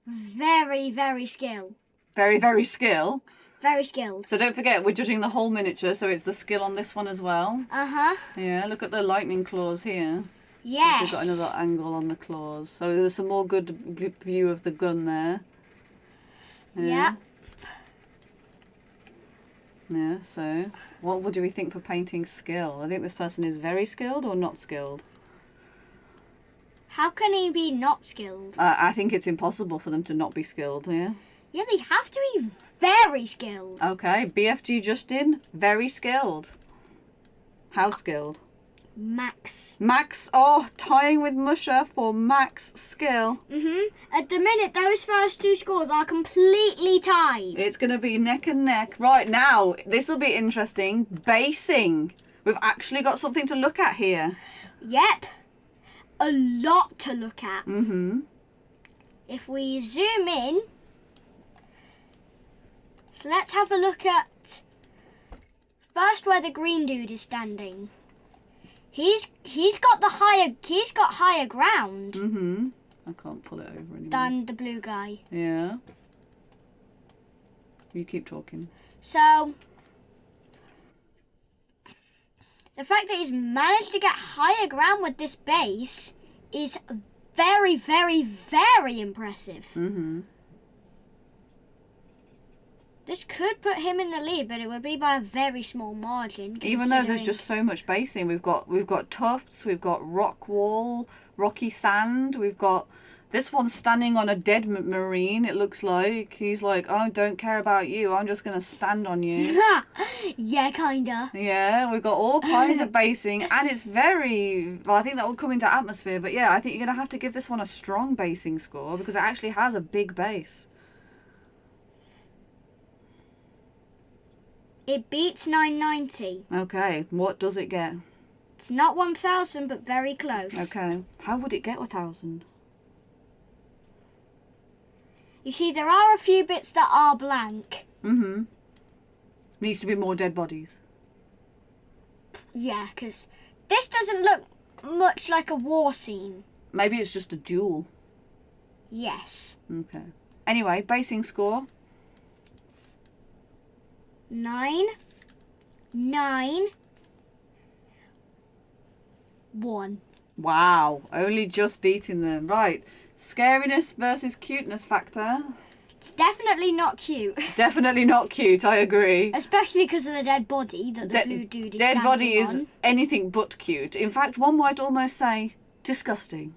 Very, very skilled. Very, very skill. Very skilled. So don't forget, we're judging the whole miniature, so it's the skill on this one as well. Yeah, look at the lightning claws here. Yes. We've got another angle on the claws. So there's some more good view of the gun there. Yeah. Yeah, so what do we think for painting skill? I think this person is very skilled or not skilled? How can he be not skilled? I think it's impossible for them to not be skilled, yeah? Yeah, they have to be very skilled. Okay, BFG Justin, very skilled. How skilled? Max. Max, tying with Musha for max skill. At the minute, those first two scores are completely tied. It's going to be neck and neck. Right, now, this will be interesting. Basing. We've actually got something to look at here. Yep. A lot to look at. If we zoom in, so let's have a look at first where the green dude is standing. He's got higher ground. I can't pull it over anymore. Than the blue guy. Yeah. You keep talking. So the fact that he's managed to get higher ground with this base is very, very, very impressive. This could put him in the lead, but it would be by a very small margin. Even though there's just so much basing, we've got tufts, we've got rock wall, rocky sand, we've got this one standing on a dead marine. It looks like he's like, I don't care about you. I'm just gonna stand on you. Yeah, kinda. Yeah, we've got all kinds of basing, and it's very. Well, I think that will come into atmosphere, but yeah, I think you're gonna have to give this one a strong basing score because it actually has a big base. It beats 990. Okay, what does it get? It's not 1,000, but very close. Okay, how would it get 1,000? You see, there are a few bits that are blank. Needs to be more dead bodies. Yeah, because this doesn't look much like a war scene. Maybe it's just a duel. Yes. Okay. Anyway, basing score. 9, 9, 1. Wow. Only just beating them. Right. Scariness versus cuteness factor. It's definitely not cute. Definitely not cute, I agree. Especially because of the dead body that the blue dude is Dead body standing is on. anything but cute. In fact, one might almost say disgusting.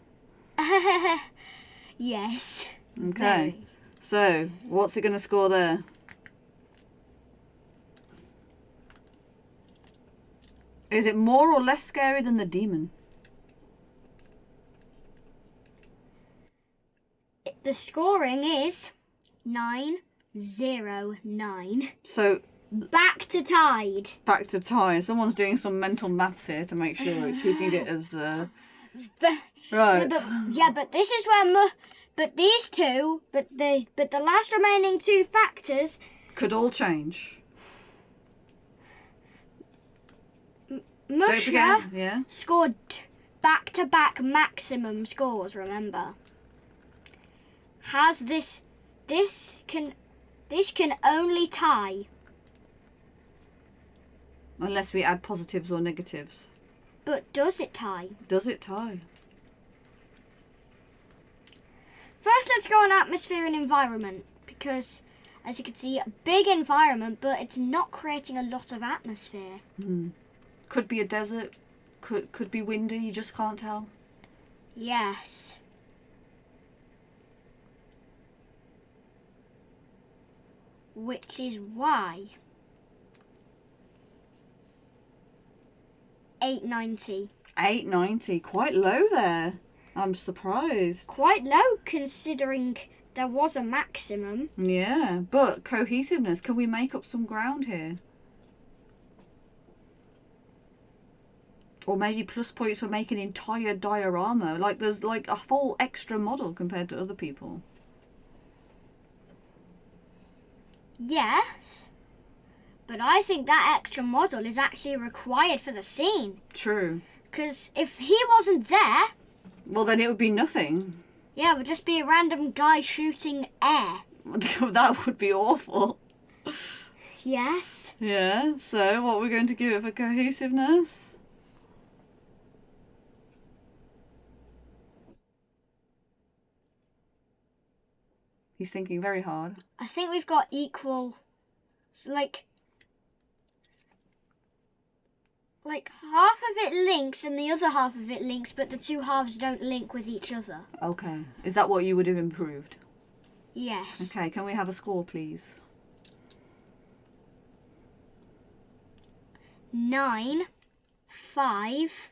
Yes. Okay. Very. So, what's it going to score there? Is it more or less scary than the demon? The scoring is 909. So, Back to tied. back to tie. Someone's doing some mental maths here to make sure it's keeping it as... But, right. but this is where... But these two... But the last remaining two factors... Could all change. Don't Musha forget, yeah. scored back-to-back maximum scores, remember. Has this can only tie. Unless we add positives or negatives. But does it tie? Does it tie? First, let's go on atmosphere and environment, because as you can see, a big environment, but it's not creating a lot of atmosphere. Could be a desert. Could be windy. You just can't tell. Yes. Which is why 890. 890. Quite low there. I'm surprised. Quite low considering there was a maximum. Yeah, but cohesiveness. Can we make up some ground here? Or maybe plus points for making entire diorama. Like there's like a full extra model compared to other people. Yes. But I think that extra model is actually required for the scene. True. Because if he wasn't there... Well, then it would be nothing. Yeah, it would just be a random guy shooting air. That would be awful. Yes. Yeah, so what we're going to give it for cohesiveness? He's thinking very hard. I think we've got equal... So like half of it links and the other half of it links, but the two halves don't link with each other. Okay. Is that what you would have improved? Yes. Okay, can we have a score, please? 9, 5,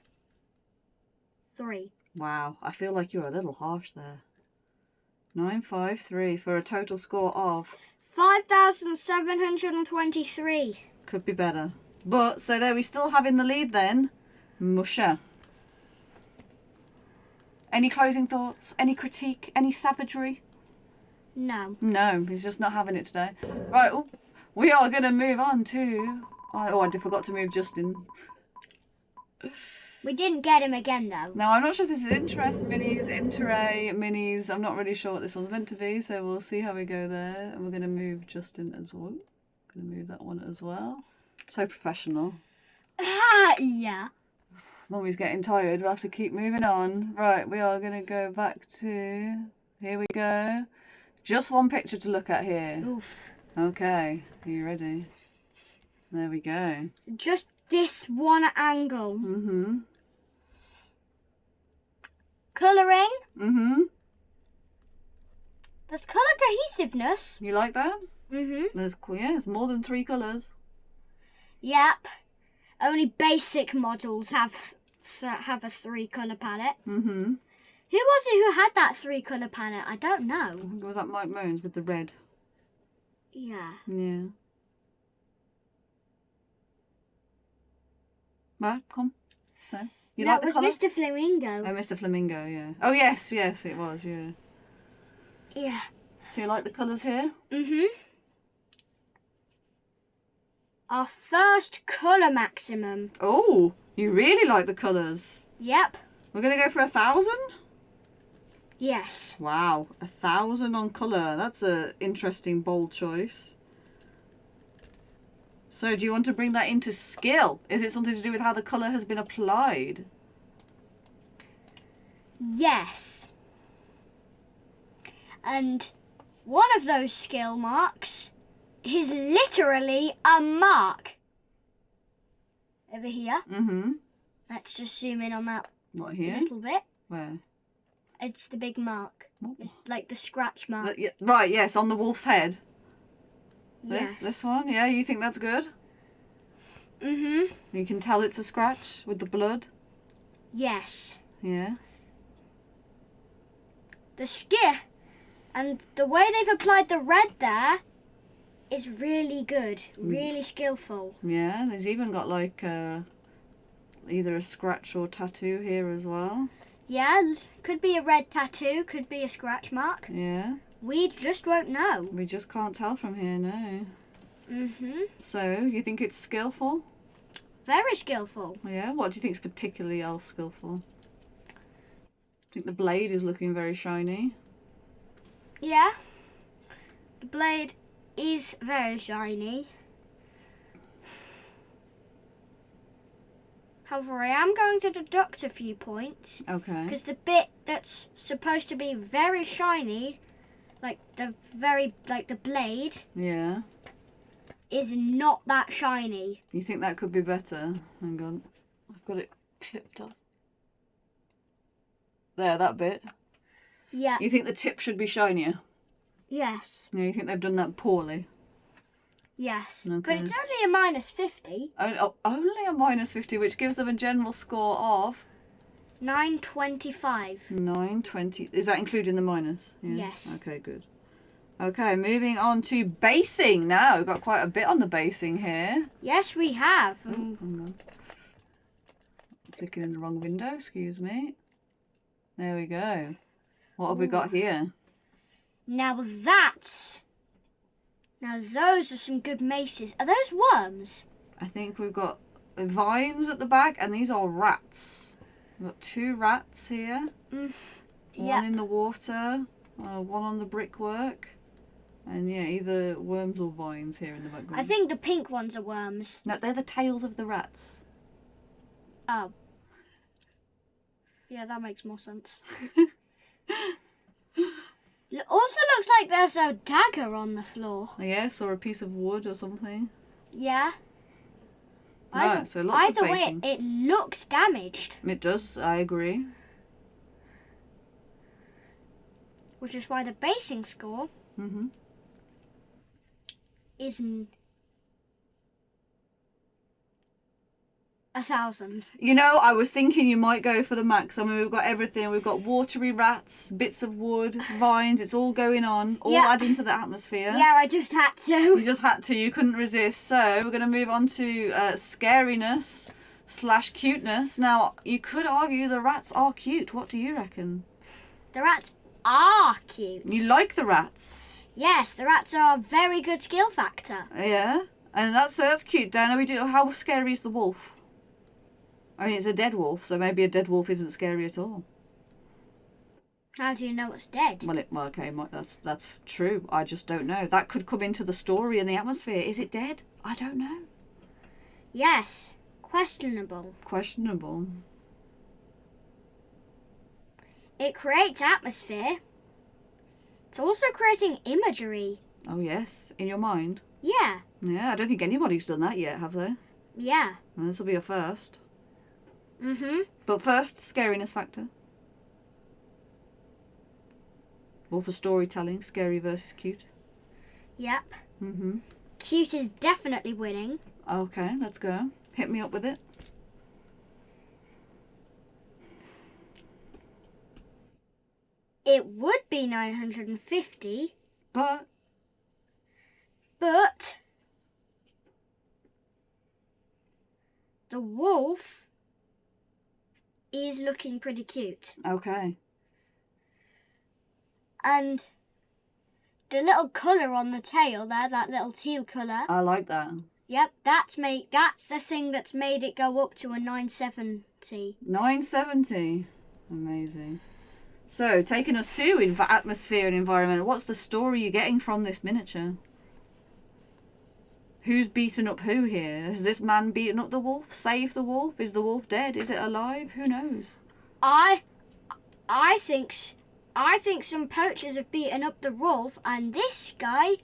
3. Wow, I feel like you're a little harsh there. 953 for a total score of 5,723. could be better. But so there we still have in the lead then Musha. Any closing thoughts? Any critique? Any savagery? No. No, he's just not having it today. Right, we are going to move on to... Oh, I forgot to move Justin. We didn't get him again though. Now, I'm not sure if this is IntereMinis, IntereMinis. I'm not really sure what this one's meant to be, so we'll see how we go there. And we're going to move Justin as well. Going to move that one as well. So professional. Yeah. Mummy's getting tired. We'll have to keep moving on. Right, we are going to go back to... Here we go. Just one picture to look at here. Oof. Okay, are you ready? There we go. Just this one angle. Mm-hmm. Colouring. Mm-hmm. There's colour cohesiveness. You like that? Mm-hmm. It's more than 3 colours. Yep. Only basic models have a 3 colour palette. Mm-hmm. Who was it who had that 3 colour palette? I don't know. I think it was that MikeMoans with the red. Yeah. Yeah. Right, come. So, you like That the was colour? Mr. Flamingo. Oh, Mr. Flamingo, yeah. Oh, yes, it was, yeah. Yeah. So you like the colours here? Mm-hmm. Our first colour maximum. Oh, you really like the colours. Yep. We're going to go for 1,000? Yes. Wow, 1,000 on colour. That's a interesting, bold choice. So do you want to bring that into skill? Is it something to do with how the colour has been applied? Yes. And one of those skill marks is literally a mark. Over here. Mm-hmm. Let's just zoom in on that What, here? a little bit. Where? It's the big mark. What? It's like the scratch mark. Right, yes, on the wolf's head. Yes. This one? Yeah, you think that's good? Mm-hmm. You can tell it's a scratch with the blood? Yes. Yeah. The skill and the way they've applied the red there is really good. Really skillful. Yeah, there's even got like either a scratch or tattoo here as well. Yeah, could be a red tattoo, could be a scratch mark. Yeah. We just won't know. We just can't tell from here, no. Mm-hmm. So, you think it's skillful? Very skillful. Yeah, what do you think is particularly else skillful? I think the blade is looking very shiny. Yeah. The blade is very shiny. However, I am going to deduct a few points. Okay. Because the bit that's supposed to be very shiny, like the blade, Yeah. is not that shiny. You think that could be better? Hang on. I've got it clipped off. There, that bit. Yeah. You think the tip should be shinier? Yes. Yeah, you think they've done that poorly? Yes. Okay. But it's only a -50. Only a -50, which gives them a general score of 925. 920. Is that including the minus? Yeah. Yes. Okay, good. Okay, moving on to basing now. We've got quite a bit on the basing here. Yes, we have. Oh, hang on. Clicking in the wrong window, excuse me. There we go. What have we got here? Now those are some good maces. Are those worms? I think we've got vines at the back, and these are rats. We've got 2 rats here. One in the water, one on the brickwork. And yeah, either worms or vines here in the background. I think the pink ones are worms. No, they're the tails of the rats. Oh. Yeah, that makes more sense. It also looks like there's a dagger on the floor. Yes, or a piece of wood or something. Yeah. No, so lots of either way, basing. it looks damaged. It does, I agree. Which is why the basing score isn't 1,000. You know, I was thinking you might go for the max. I mean, we've got everything. We've got watery rats, bits of wood, vines. It's all going on, all adding to the atmosphere. Yeah, I just had to. You just had to. You couldn't resist. So we're going to move on to scariness / cuteness. Now, you could argue the rats are cute. What do you reckon? The rats are cute. You like the rats? Yes, the rats are a very good skill factor. Yeah, and that's cute. Dana, how scary is the wolf? I mean, it's a dead wolf, so maybe a dead wolf isn't scary at all. How do you know it's dead? Well, okay, that's true. I just don't know. That could come into the story and the atmosphere. Is it dead? I don't know. Yes, questionable. Questionable. It creates atmosphere. It's also creating imagery. Oh, yes. In your mind? Yeah. Yeah, I don't think anybody's done that yet, have they? Yeah. Well, this will be a first. Mm-hmm. But first, scariness factor. Or for storytelling, scary versus cute. Yep. Mm-hmm. Cute is definitely winning. Okay, let's go. Hit me up with it. It would be 950. But the wolf is looking pretty cute. okay. And the little colour on the tail there, that little teal colour. I like that. Yep, that's the thing that's made it go up to a 970. 970. Amazing. So, taking us to atmosphere and environment, what's the story you're getting from this miniature? Who's beaten up who here? Has this man beaten up the wolf? Saved the wolf? Is the wolf dead? Is it alive? Who knows? I think some poachers have beaten up the wolf, and this guy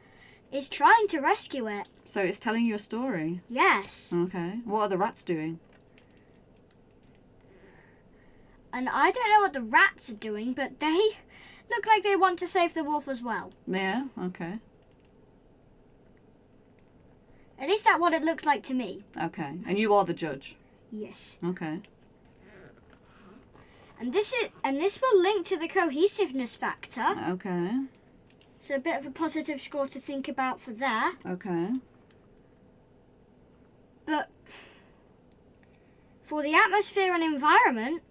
is trying to rescue it. So it's telling you a story? Yes. Okay. What are the rats doing? And I don't know what the rats are doing, but they look like they want to save the wolf as well. Yeah, okay. At least that's what it looks like to me. Okay. And you are the judge? Yes. Okay. And this will link to the cohesiveness factor. Okay. So a bit of a positive score to think about for there. Okay. But for the atmosphere and environment,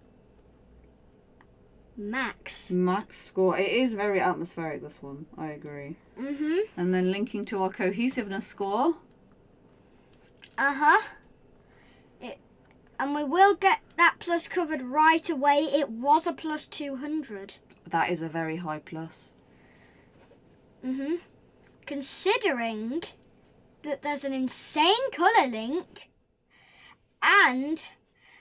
max. Max score. It is very atmospheric, this one. I agree. Mhm. And then linking to our cohesiveness score. And we will get that plus covered right away. It was a plus 200. That is a very high plus. Mhm. Considering that there's an insane colour link and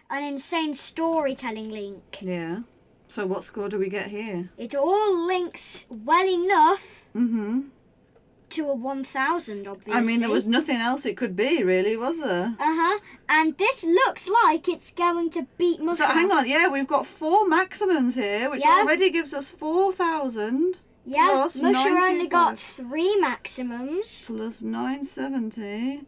an insane storytelling link. Yeah. So what score do we get here? It all links well enough Mm-hmm. to a 1000, obviously. I mean, there was nothing else it could be, really, was there? And this looks like it's going to beat Musha. So hang on, yeah, we've got 4 maximums here, which already gives us 4,000. Yeah, plus Musha only 925 got 3 maximums. plus 970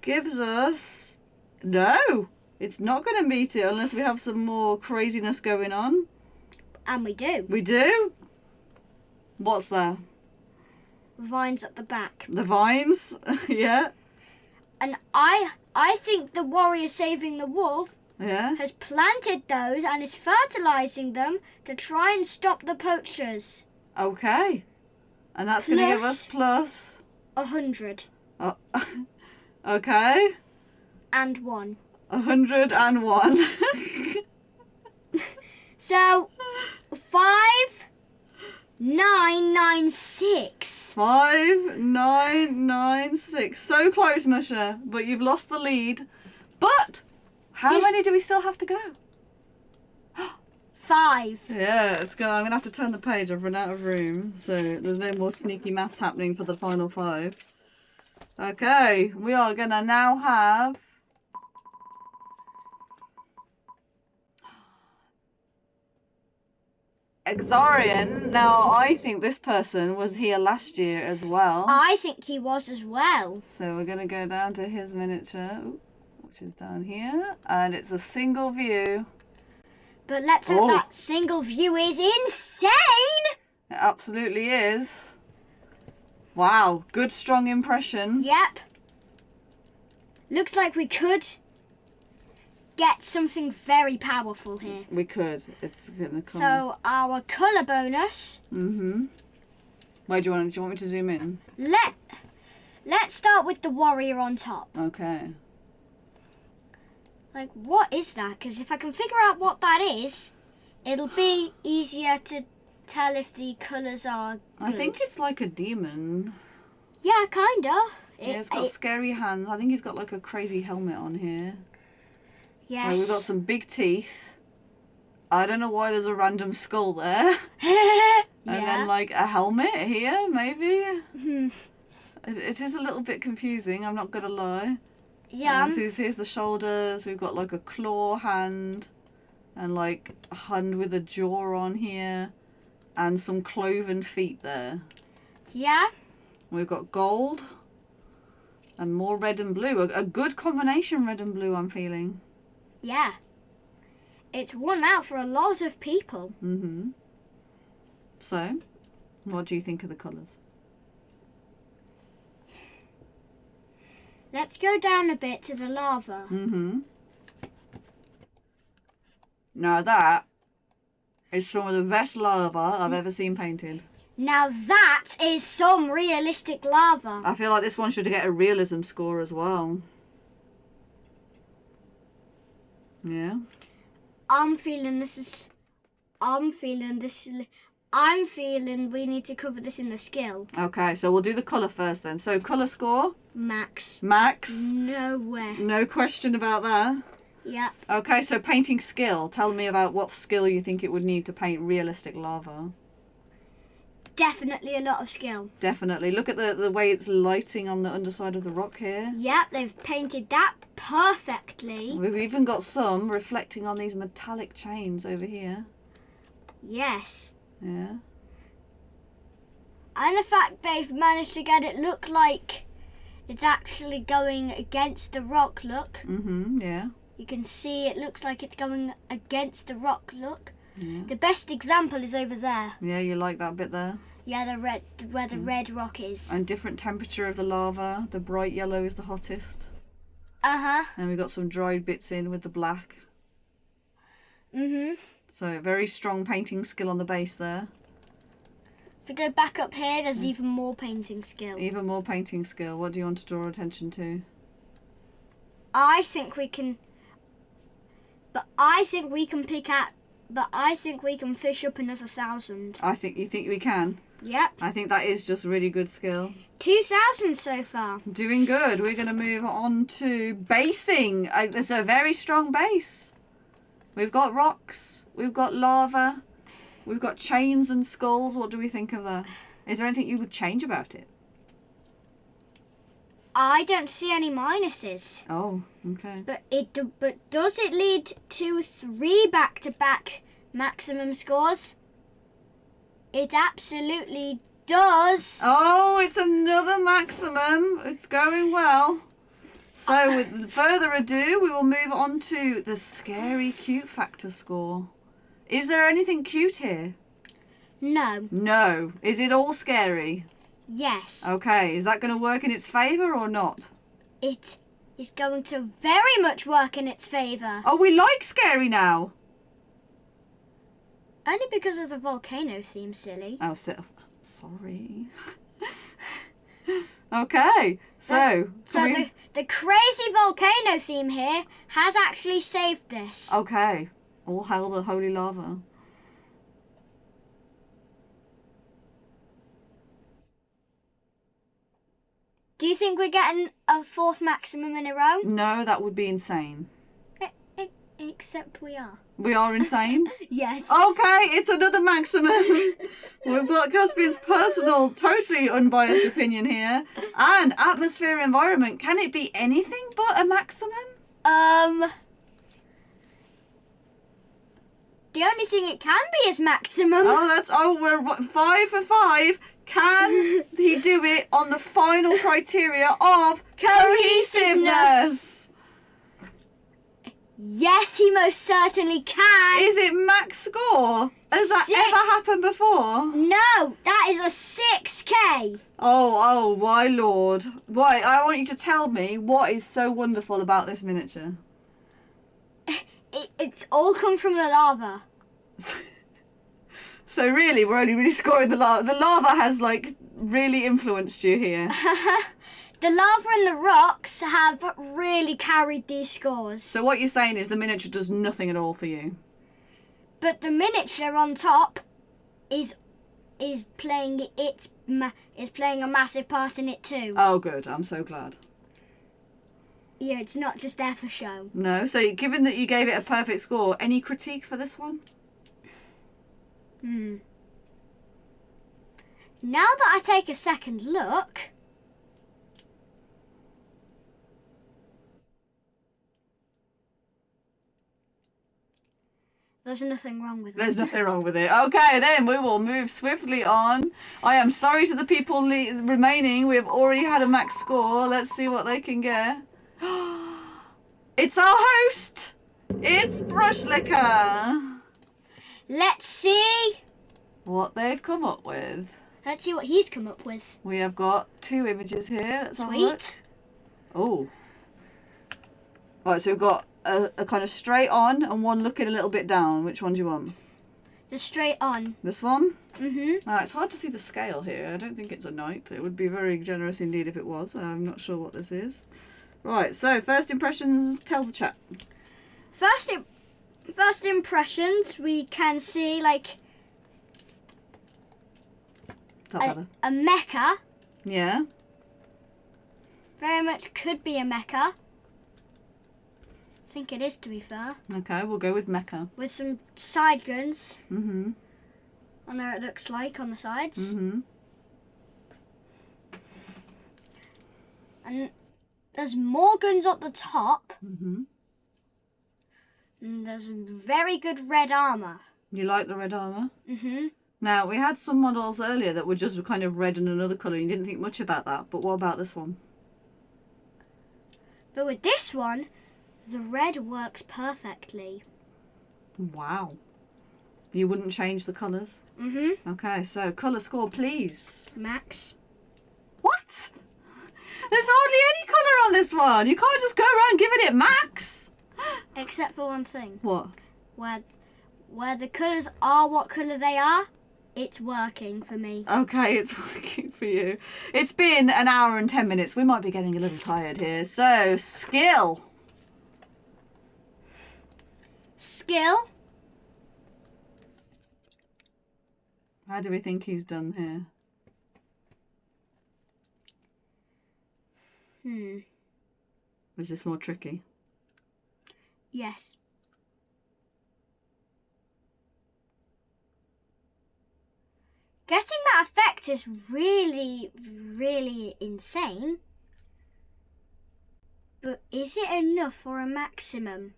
gives us... No! It's not going to meet it unless we have some more craziness going on. And we do. We do? What's there? Vines at the back. The vines? Yeah. And I think the warrior saving the wolf Yeah. has planted those and is fertilizing them to try and stop the poachers. Okay. And that's going to give us plus... 100. Oh. Okay. And 1. 101. So, 5996. 5996. So close, Musha, but you've lost the lead. But how many do we still have to go? 5. Yeah, I'm gonna have to turn the page. I've run out of room, so there's no more sneaky maths happening for the final 5. Okay, we are gonna now have Xzarnyan. Now, I think this person was here last year as well. I think he was as well. So we're going to go down to his miniature, which is down here. And it's a single view. But let's hope that single view is insane! It absolutely is. Wow, good strong impression. Yep. Looks like we could get something very powerful here. We could. It's going to come. So our colour bonus. Mm-hmm. Where do you want me to zoom in? Let's start with the warrior on top. Okay. Like, what is that? Because if I can figure out what that is, it'll be easier to tell if the colours are good. I think it's like a demon. Yeah, kinda. Yeah, it's got scary hands. I think he's got like a crazy helmet on here. Yes. We've got some big teeth. I don't know why there's a random skull there. And then like a helmet here, maybe. It is a little bit confusing, I'm not going to lie. Yeah. So here's the shoulders. We've got like a claw hand. And like a hand with a jaw on here. And some cloven feet there. Yeah. We've got gold. And more red and blue. A good combination red and blue, I'm feeling. Yeah. It's won out for a lot of people. Mm-hmm. So, what do you think of the colours? Let's go down a bit to the lava. Mm-hmm. Now that is some of the best lava I've ever seen painted. Now that is some realistic lava. I feel like this one should get a realism score as well. Yeah. I'm feeling this is I'm feeling we need to cover this in the skill. Okay, so we'll do the colour first then. So colour score? Max. Max? Nowhere. No question about that. Yeah. Okay, so painting skill. Tell me about what skill you think it would need to paint realistic lava. Definitely a lot of skill. Definitely. Look at the way it's lighting on the underside of the rock here. Yep, they've painted that perfectly. We've even got some reflecting on these metallic chains over here. Yes. Yeah. And the fact they've managed to get it look like it's actually going against the rock, look. Yeah. You can see it looks like it's going against the rock, look. Yeah. The best example is over there. Yeah, you like that bit there? Yeah, where the red rock is. And different temperature of the lava. The bright yellow is the hottest. Uh-huh. And we've got some dried bits in with the black. So very strong painting skill on the base there. If we go back up here, there's even more painting skill. Even more painting skill. What do you want to draw attention to? I think we can fish up another 1,000. You think we can? Yep. I think that is just really good skill. 2,000 so far. Doing good. We're going to move on to basing. It's a very strong base. We've got rocks. We've got lava. We've got chains and skulls. What do we think of that? Is there anything you would change about it? I don't see any minuses. Oh, okay. But does it lead to 3 back-to-back maximum scores? It absolutely does. Oh, it's another maximum. It's going well. So with further ado, we will move on to the scary cute factor score. Is there anything cute here? No. No. Is it all scary? Yes. Okay, is that going to work in its favour or not? It is going to very much work in its favour. Oh, we like scary now. Only because of the volcano theme, silly. Oh, sorry. Okay, so the crazy volcano theme here has actually saved this. Okay, all hail the holy lava. Do you think we're getting a 4th maximum in a row? No, that would be insane. Except we are. We are insane? Yes. Okay, it's another maximum. We've got Caspian's personal, totally unbiased opinion here. And atmosphere environment. Can it be anything but a maximum? The only thing it can be is maximum. We're 5 for 5. Can he do it on the final criteria of cohesiveness? Yes, he most certainly can. Is it max score? Has that ever happened before? No, that is a 6K. Oh, my lord. Right, I want you to tell me what is so wonderful about this miniature. It's all come from the lava. So really, we're only really scoring the lava. The lava has, really influenced you here. The lava and the rocks have really carried these scores. So what you're saying is the miniature does nothing at all for you? But the miniature on top is playing a massive part in it too. Oh, good. I'm so glad. Yeah, it's not just there for show. No, so given that you gave it a perfect score, any critique for this one? Now that I take a second look... There's nothing wrong with it. There's nothing wrong with it. Okay, then we will move swiftly on. I am sorry to the people remaining. We have already had a max score. Let's see what they can get. It's our host. It's Brushlikker. Let's see what they've come up with. Let's see what he's come up with. We have got 2 images here. Let's have a look. Sweet. Oh. Right, so we've got a kind of straight on and one looking a little bit down. Which one do you want? The straight on. This one? Mm-hmm. It's hard to see the scale here. I don't think it's a knight. It would be very generous indeed if it was. I'm not sure what this is. Right, so first impressions, tell the chat. First impressions, we can see like a mecha. Yeah. Very much could be a mecha. I think it is, to be fair. Okay, we'll go with mecha. With some side guns. Mm-hmm. On there it looks like on the sides. Mm-hmm. And there's more guns at the top. Mm-hmm. And there's very good red armour. You like the red armour? Mm-hmm. Now, we had some models earlier that were just kind of red in another colour. You didn't think much about that. But what about this one? But with this one, the red works perfectly. Wow. You wouldn't change the colours? Mm-hmm. Okay, so colour score, please. Max. What? There's hardly any colour on this one. You can't just go around giving it max. Except for one thing. What? Where the colours are what colour they are, it's working for me. Okay, it's working for you. It's been an hour and 10 minutes. We might be getting a little tired here. So, skill. Skill. How do we think he's done here? Is this more tricky? Yes. Getting that effect is really, really insane. But is it enough for a maximum?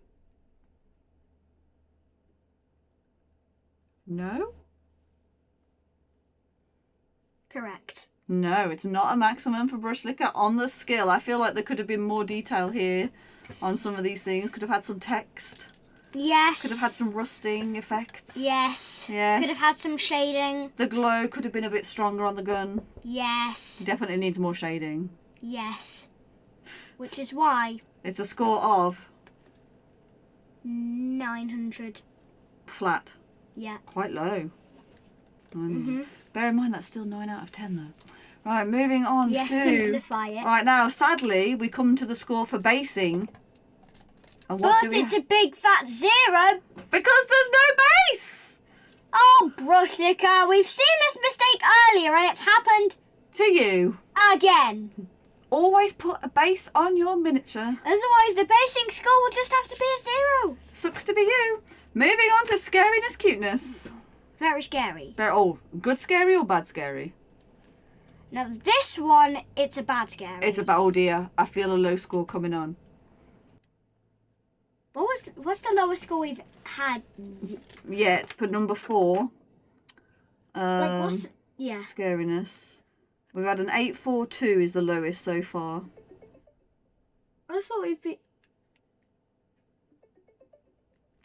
No? Correct. No, it's not a maximum for Brushlikker on the skill. I feel like there could have been more detail here on some of these things. Could have had some text. Yes. Could have had some rusting effects. Yes. Yes. Could have had some shading. The glow could have been a bit stronger on the gun. Yes. Definitely needs more shading. Yes. Which is why It's a score of 900. flat. Yeah. Quite low. Bear in mind that's still 9 out of 10 though. Right, moving on Yes, to... simplify it. Right, now, sadly, we come to the score for basing. And what But do we it's a big fat 0. Because there's no base! Oh, Brushlikker, we've seen this mistake earlier and it's happened To you. again. Always put a base on your miniature. Otherwise, the basing score will just have to be a 0. Sucks to be you. Moving on to scariness, cuteness. Very scary. Oh, good scary or bad scary? Now, this one, it's a bad scary. It's about, oh dear, I feel a low score coming on. What's the lowest score we've had? Yet, for number 4. Yeah. Scariness. We've had an 842 is the lowest so far. I thought we'd be...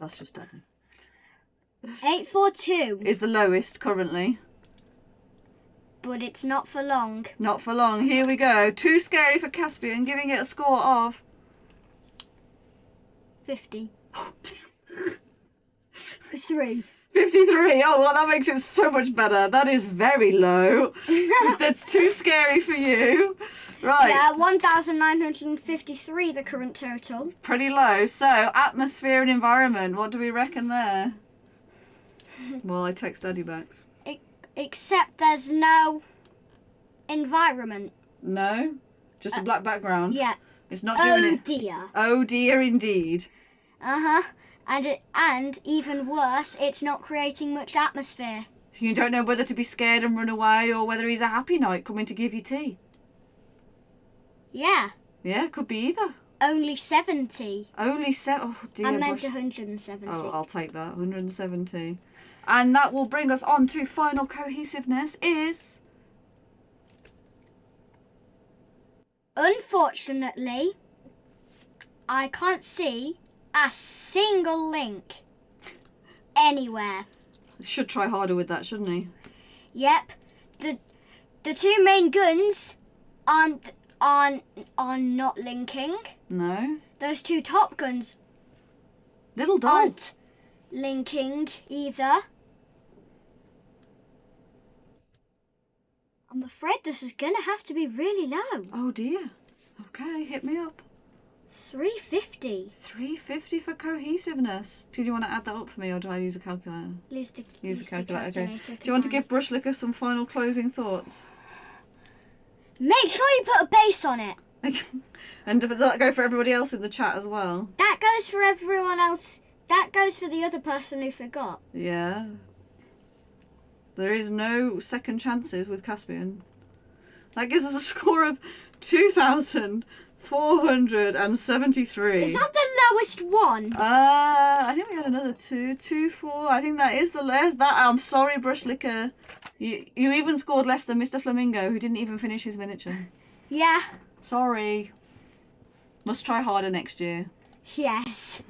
That's just adding. 842. Is the lowest currently. But it's not for long. Not for long. Here we go. Too scary for Caspian, giving it a score of 50. 3. 53. Oh, well, that makes it so much better. That is very low. That's too scary for you. Right. Yeah, 1,953 the current total. Pretty low. So, atmosphere and environment. What do we reckon there? Well, I text Daddy back. Except there's no environment. No? Just a black background? Yeah. It's not doing Oh it. dear. Oh dear indeed. Uh-huh. And even worse, it's not creating much atmosphere. So you don't know whether to be scared and run away or whether he's a happy knight coming to give you tea. Yeah. Yeah, could be either. Only 70. Only oh dear. I meant 170. Oh, I'll take that. 170. And that will bring us on to final cohesiveness is... Unfortunately, I can't see a single link anywhere. Should try harder with that, shouldn't he? Yep. The two main guns are not linking. No. Those two top guns Little dot. aren't linking either. I'm afraid this is going to have to be really low. Oh dear. Okay, hit me up. $3.50. $3.50 for cohesiveness. Do you want to add that up for me, or do I use a calculator? Use the calculator. Okay. Do you want to give Brushlikker some final closing thoughts? Make sure you put a base on it. And does that go for everybody else in the chat as well? That goes for everyone else. That goes for the other person who forgot. Yeah. There is no second chances with Caspian. That gives us a score of 2,473. Is that the lowest one? I think we had another 4. I think that is the last. I'm sorry, Brushlikker. You even scored less than Mr. Flamingo, who didn't even finish his miniature. Yeah. Sorry. Must try harder next year. Yes.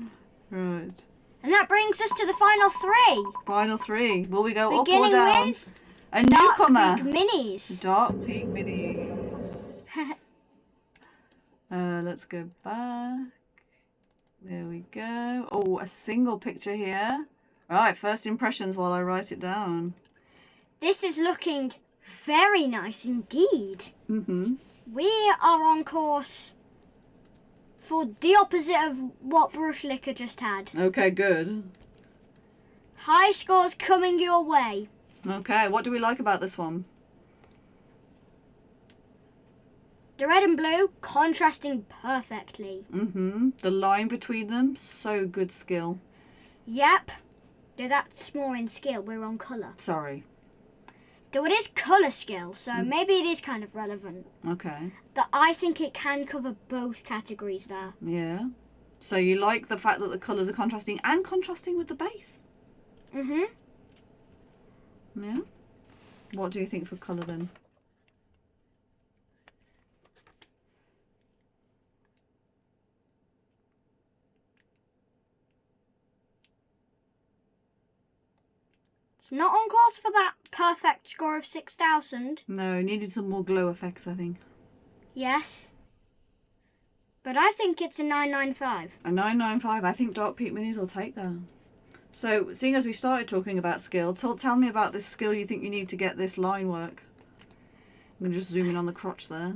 Right. And that brings us to the final 3. Final 3. Will we go Beginning up or down? With a newcomer. Darkpeak Minis. Darkpeak Minis. Let's go back. There we go. Oh, a single picture here. Right, first impressions while I write it down. This is looking very nice indeed. Mm-hmm. We are on course for the opposite of what Brushlikker just had. Okay, good. High scores coming your way. Okay, what do we like about this one? The red and blue contrasting perfectly. Mm-hmm. The line between them, so good skill. Yep. Though that's more in skill, we're on colour. Sorry. Though it is colour skill, so maybe it is kind of relevant. Okay. That I think it can cover both categories there. Yeah. So you like the fact that the colours are contrasting and contrasting with the base? Mm-hmm. Yeah. What do you think for colour then? It's not on course for that perfect score of 6,000. No, needed some more glow effects, I think. Yes. But I think it's a 995. A 995. I think Darkpeak Minis will take that. So, seeing as we started talking about skill, tell me about this skill you think you need to get this line work. I'm going to just zoom in on the crotch there.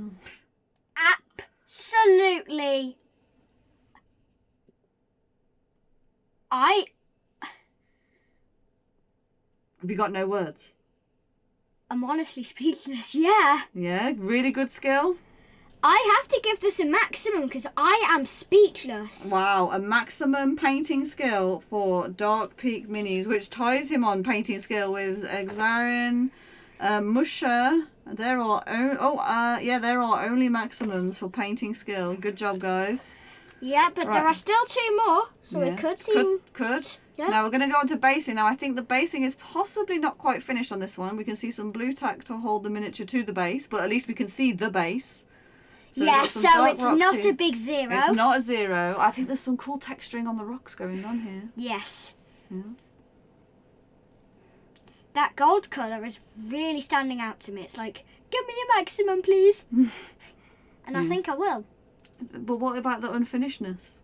Absolutely. Have you got no words? I'm honestly speechless, yeah. Yeah, really good skill. I have to give this a maximum because I am speechless. Wow, a maximum painting skill for Darkpeak Minis, which ties him on painting skill with Xzarnyan, Musha. There are only maximums for painting skill. Good job, guys. Yeah, but there are still 2 more, so it could seem... Could. Yeah. Now we're going to go on to basing. Now I think the basing is possibly not quite finished on this one. We can see some blue tack to hold the miniature to the base, but at least we can see the base. So yeah, so it's not a big 0. It's not a 0. I think there's some cool texturing on the rocks going on here. Yes. Yeah. That gold colour is really standing out to me. It's like, give me a maximum, please. And I think I will. But what about the unfinishedness?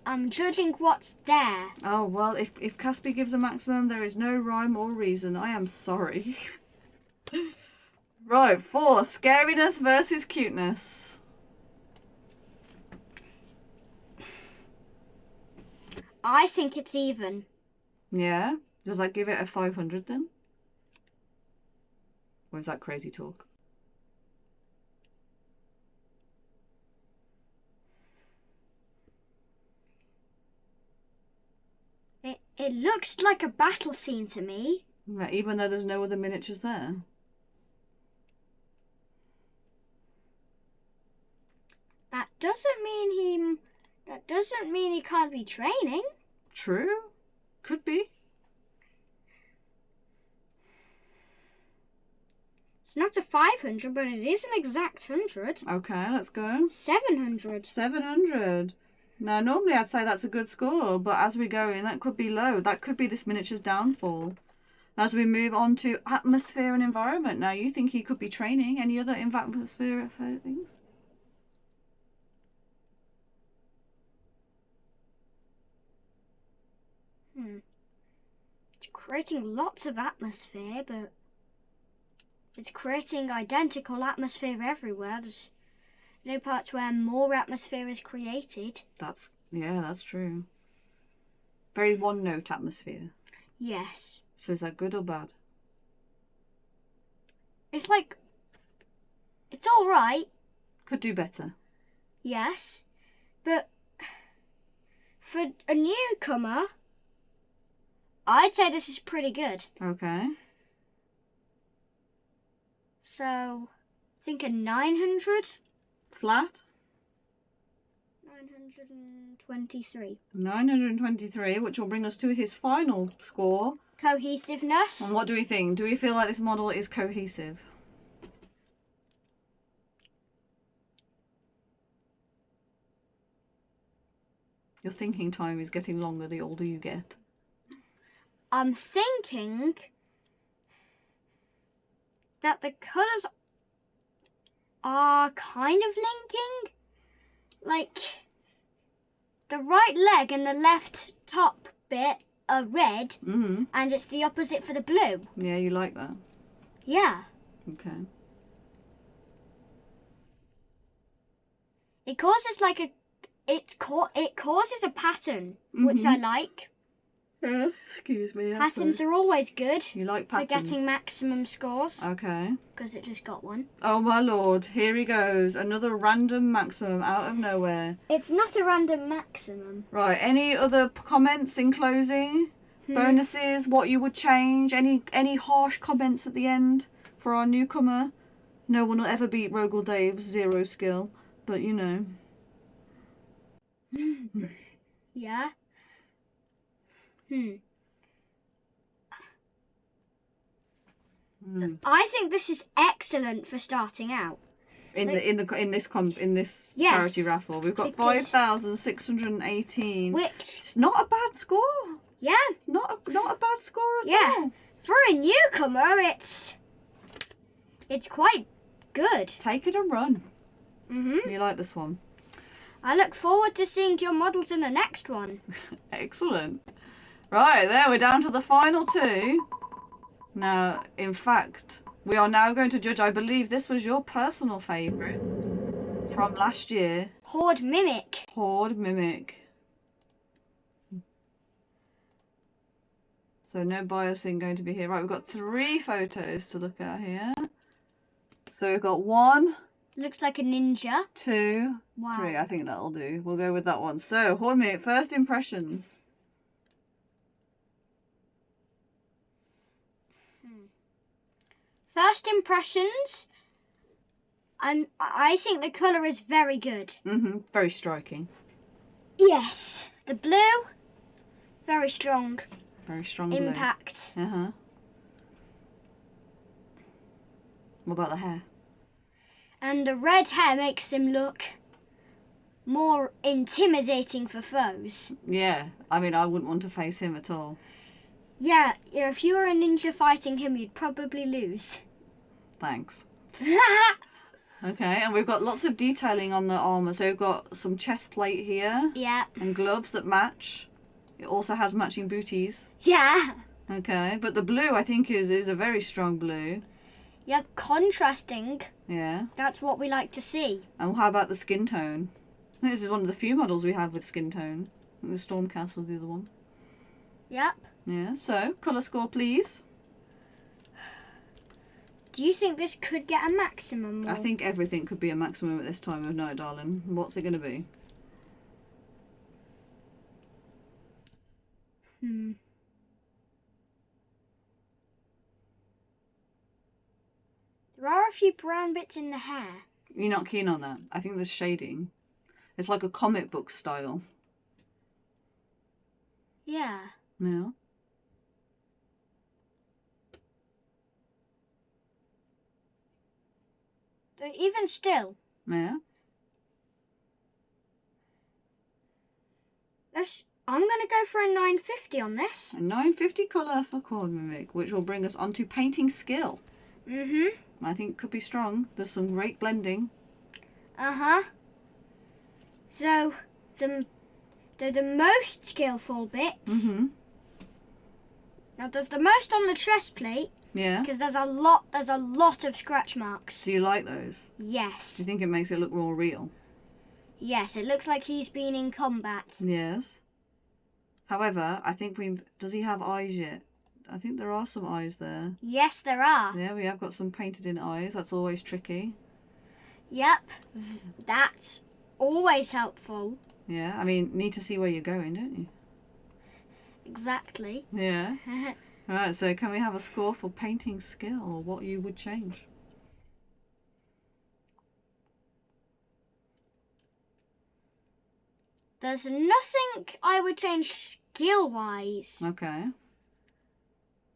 I'm judging what's there. Oh, well, if Caspi gives a maximum, there is no rhyme or reason. I am sorry. Right, 4. Scariness versus cuteness. I think it's even. Yeah? Does that give it a 500 then? Or is that crazy talk? It looks like a battle scene to me. Right, even though there's no other miniatures there. That doesn't mean he can't be training. True. Could be. It's not a 500, but it is an exact 100. Okay, let's go. 700. 700. Now, normally I'd say that's a good score, but as we go in, that could be low. That could be this miniature's downfall. As we move on to atmosphere and environment. Now, you think he could be training. Any other atmosphere things? It's creating lots of atmosphere, but it's creating identical atmosphere everywhere. No parts where more atmosphere is created. That's true. Very one-note atmosphere. Yes. So is that good or bad? It's like, it's all right. Could do better. Yes, but for a newcomer, I'd say this is pretty good. Okay. So, I think a 900? Flat? 923. 923, which will bring us to his final score. Cohesiveness. And what do we think? Do we feel like this model is cohesive? Your thinking time is getting longer the older you get. I'm thinking that the colours are kind of linking. Like, the right leg and the left top bit are red, and it's the opposite for the blue. Yeah, you like that? Yeah. Okay. It causes like a... It causes a pattern, which I like. Excuse me. Patterns are always good. You like For patterns? getting maximum scores. Okay. Because it just got one. Oh my lord, here he goes. Another random maximum out of nowhere. It's not a random maximum. Right, any other comments in closing? Bonuses, what you would change? Any harsh comments at the end for our newcomer? No one will ever beat Rogel Dave's 0 skill, but you know. Yeah. I think this is excellent for starting out. In this Yes, charity raffle, we've got because- 5,618. Which, It's not a bad score. yeah, It's not a bad score at yeah. all. For a newcomer, it's quite good. Take it and run. Mm-hmm. You like this one? I look forward to seeing your models in the next one. Excellent. Right, there we're down to the final two. Now, in fact, we are now going to judge. I believe this was your personal favourite from last year. HoardMimic. HoardMimic. So no biasing going to be here. Right, we've got 3 photos to look at here. So we've got 1, Looks like a ninja. 2, Wow. 3. I think that'll do. We'll go with that one. So, HoardMimic, first impressions. First impressions. I think the colour is very good. Very striking. Yes. The blue, very strong. Very strong blue. Impact. What about the hair? And the red hair makes him look more intimidating for foes. Yeah, I mean, I wouldn't want to face him at all. Yeah, if you were a ninja fighting him, you'd probably lose. Thanks. Okay, and we've got lots of detailing on the armour. So we've got some chest plate here. Yeah. And gloves that match. It also has matching booties. Yeah. Okay, but the blue, I think, is a very strong blue. Yep, contrasting. Yeah. That's what we like to see. And how about the skin tone? I think this is one of the few models we have with skin tone. I think the Stormcast was the other one. Yep. Yeah, so, colour score, please. Do you think this could get a maximum? I think everything could be a maximum at this time of night, darling. What's it going to be? There are a few brown bits in the hair. You're not keen on that? I think there's shading. It's like a comic book style. Yeah. Yeah. But even still, Yeah. I'm going to go for a 950 on this. A 950 colour for HoardMimic, which will bring us onto painting skill. I think could be strong. There's some great blending. So, the most skillful bits. Now, there's the most on the chest plate, Yeah. Because there's a lot of scratch marks. Do you like those? Yes. Do you think it makes it look more real? Yes, it looks like he's been in combat. Yes. However, I think does he have eyes yet? I think there are some eyes there. Yes, there are. Yeah, we have got some painted in eyes. That's always tricky. Yep. That's always helpful. Yeah, I mean, need to see where you're going, don't you? Exactly. Yeah. Right, so can we have a score for painting skill, or what you would change? There's nothing I would change skill-wise. Okay.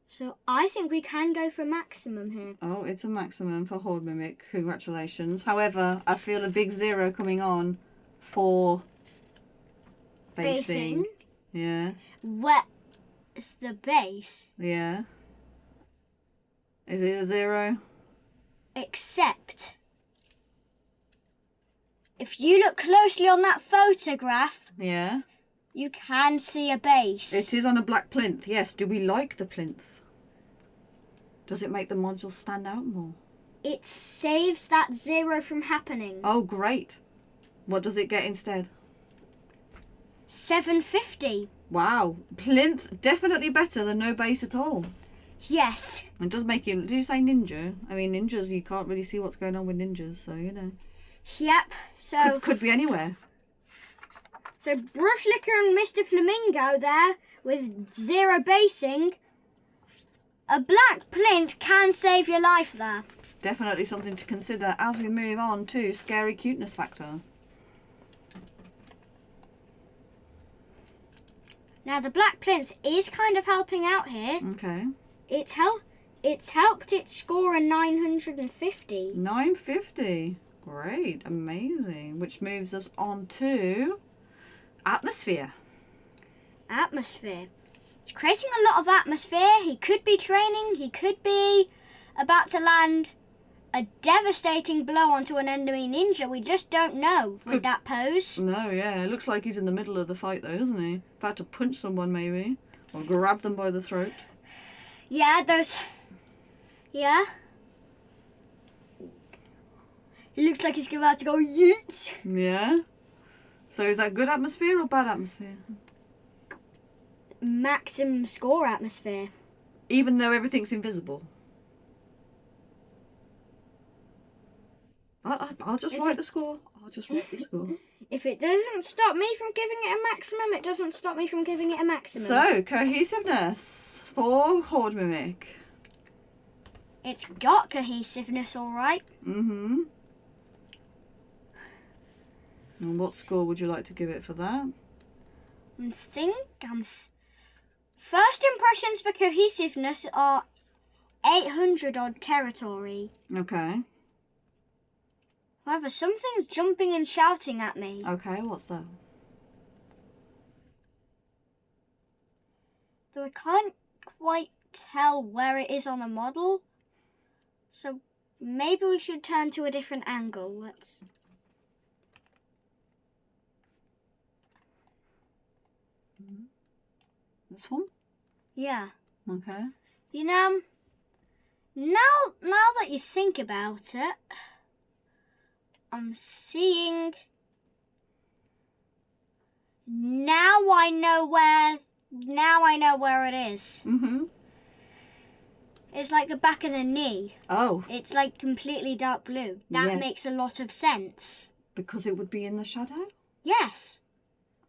So I think we can go for maximum here. Oh, it's a maximum for HoardMimic. Congratulations. However, I feel a big 0 coming on for basing. Yeah. Where's the base? Yeah. Is it a 0? Except, if you look closely on that photograph, yeah, you can see a base. It is on a black plinth, yes. Do we like the plinth? Does it make the module stand out more? It saves that 0 from happening. Oh, great. What does it get instead? 750. Wow. Plinth, definitely better than no base at all. Yes. It does make you... Did you say ninja? I mean, ninjas, you can't really see what's going on with ninjas, so, you know. Yep, so... Could be anywhere. So, Brushlikker and Mr. Flamingo there, with 0 basing. A black plinth can save your life there. Definitely something to consider as we move on to scary cuteness factor. Now, the black plinth is kind of helping out here. Okay. It's helped it score a 950. 950. Great. Amazing. Which moves us on to atmosphere. Atmosphere. It's creating a lot of atmosphere. He could be training. He could be about to land a devastating blow onto an enemy ninja. We just don't know with that pose. No, yeah. It looks like he's in the middle of the fight though, doesn't he? About to punch someone maybe. Or grab them by the throat. Yeah, yeah. It looks like he's about to go yeet. Yeah. So is that good atmosphere or bad atmosphere? Maximum score atmosphere. Even though everything's invisible? I'll just write the score. I'll just write the score. If it doesn't stop me from giving it a maximum, it doesn't stop me from giving it a maximum. So, cohesiveness for HoardMimic. It's got cohesiveness, all right. Mm-hmm. And what score would you like to give it for that? First impressions for cohesiveness are 800 odd territory. Okay. However, something's jumping and shouting at me. Okay, what's that? Though I can't quite tell where it is on the model. So maybe we should turn to a different angle. Let's... This one? Yeah. Okay. You know, now that you think about it, I'm seeing... Now I know where it is. Mm-hmm. It's like the back of the knee. Oh. It's like completely dark blue. That Yes. makes a lot of sense. Because it would be in the shadow? Yes.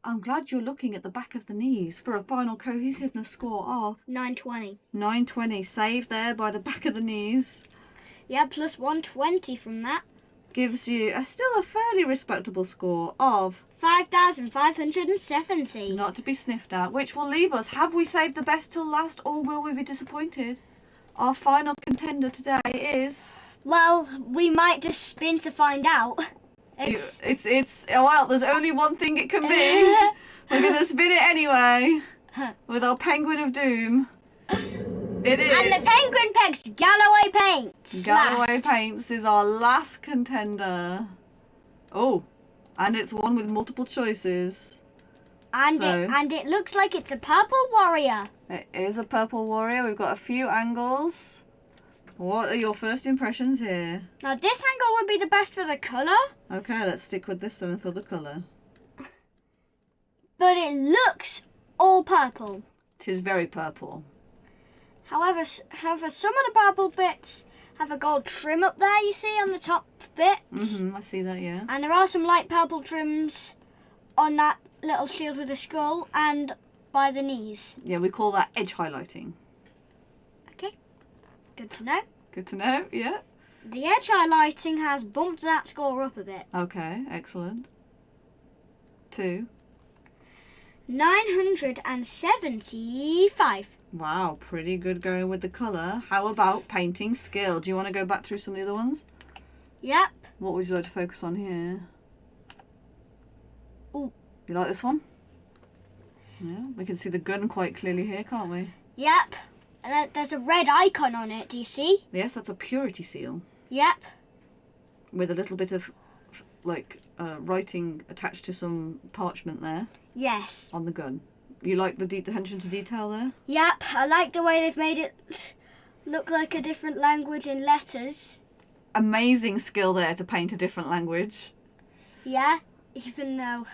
I'm glad you're looking at the back of the knees for a final cohesiveness score of 920. 920, saved there by the back of the knees. Yeah, plus 120 from that. Gives you still a fairly respectable score of 5,570. not to be sniffed at, which will leave us. Have we saved the best till last, or will we be disappointed? Our final contender today is... Well, we might just spin to find out. It's well, there's only one thing it can be. We're going to spin it anyway with our penguin of doom. It is. And the penguin picks Galloway Paints. Galloway Paints is our last contender. Oh, and it's one with multiple choices. And it looks like it's a purple warrior. It is a purple warrior. We've got a few angles. What are your first impressions here? Now this angle would be the best for the colour. Okay, let's stick with this then for the colour. But it looks all purple. It is very purple. However, some of the purple bits have a gold trim up there, you see, on the top bit. I see that, yeah. And there are some light purple trims on that little shield with a skull and by the knees. Yeah, we call that edge highlighting. Okay, good to know. Good to know, yeah. The edge highlighting has bumped that score up a bit. Okay, excellent. 2. 975. Wow, pretty good going with the colour. How about painting skill? Do you want to go back through some of the other ones? Yep. What would you like to focus on here? Ooh. You like this one? Yeah, we can see the gun quite clearly here, can't we? Yep. And there's a red icon on it, do you see? Yes, that's a purity seal. Yep. With a little bit of, like, writing attached to some parchment there. Yes. On the gun. You like the deep attention to detail there? Yep, I like the way they've made it look like a different language in letters. Amazing skill there to paint a different language. Yeah, even though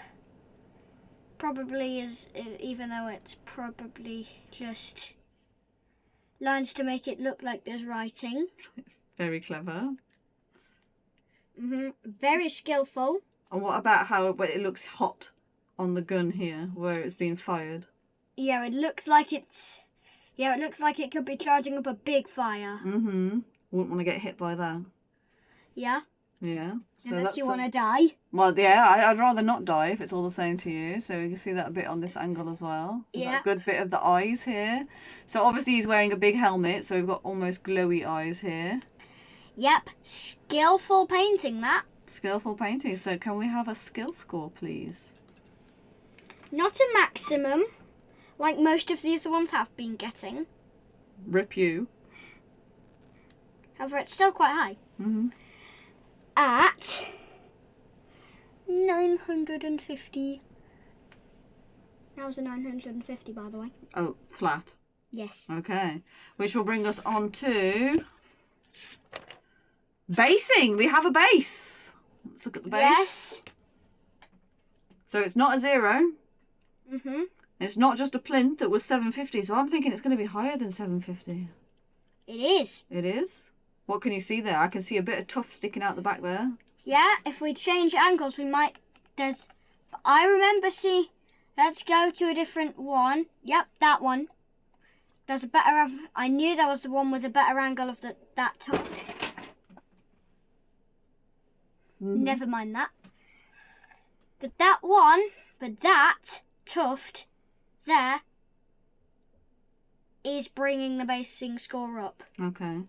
it's probably just lines to make it look like there's writing. Very clever. Very skillful. And what about how it looks hot on the gun here, where it's been fired? Yeah, it looks like it could be charging up a big fire. Wouldn't want to get hit by that. Yeah. Yeah. So Unless you want to die. Well, yeah, I'd rather not die if it's all the same to you. So you can see that a bit on this angle as well. We've got a good bit of the eyes here. So obviously he's wearing a big helmet, so we've got almost glowy eyes here. Yep, skillful painting that. Skillful painting. So can we have a skill score, please? Not a maximum, like most of the other ones have been getting. Rip you. However, it's still quite high. At 950. That was a 950, by the way. Oh, flat. Yes. Okay. Which will bring us on to basing. We have a base. Let's look at the base. Yes. So it's not a 0. Mhm. It's not just a plinth that was 750, so I'm thinking it's going to be higher than 750. It is. It is? What can you see there? I can see a bit of tuff sticking out the back there. Yeah, if we change angles, we might... I remember, see... Let's go to a different one. Yep, that one. There's a better... I knew there was the one with a better angle of that tuft. Never mind that. But that tuft there is bringing the basing score up. Okay.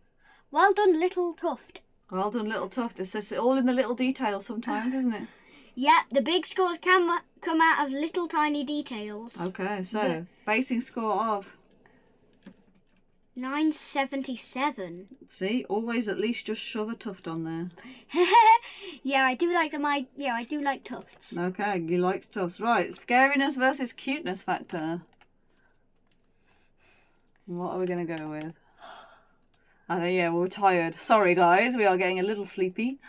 Well done, little tuft. Well done, little tuft. It's just all in the little details sometimes, isn't it? Yeah, the big scores can come out of little tiny details. Okay, so basing score of 977. See, always at least just shove a tuft on there. Yeah, I do like I do like tufts. Okay, you like tufts. Right, scariness versus cuteness factor. What are we going to go with? Yeah, we're tired. Sorry, guys, we are getting a little sleepy.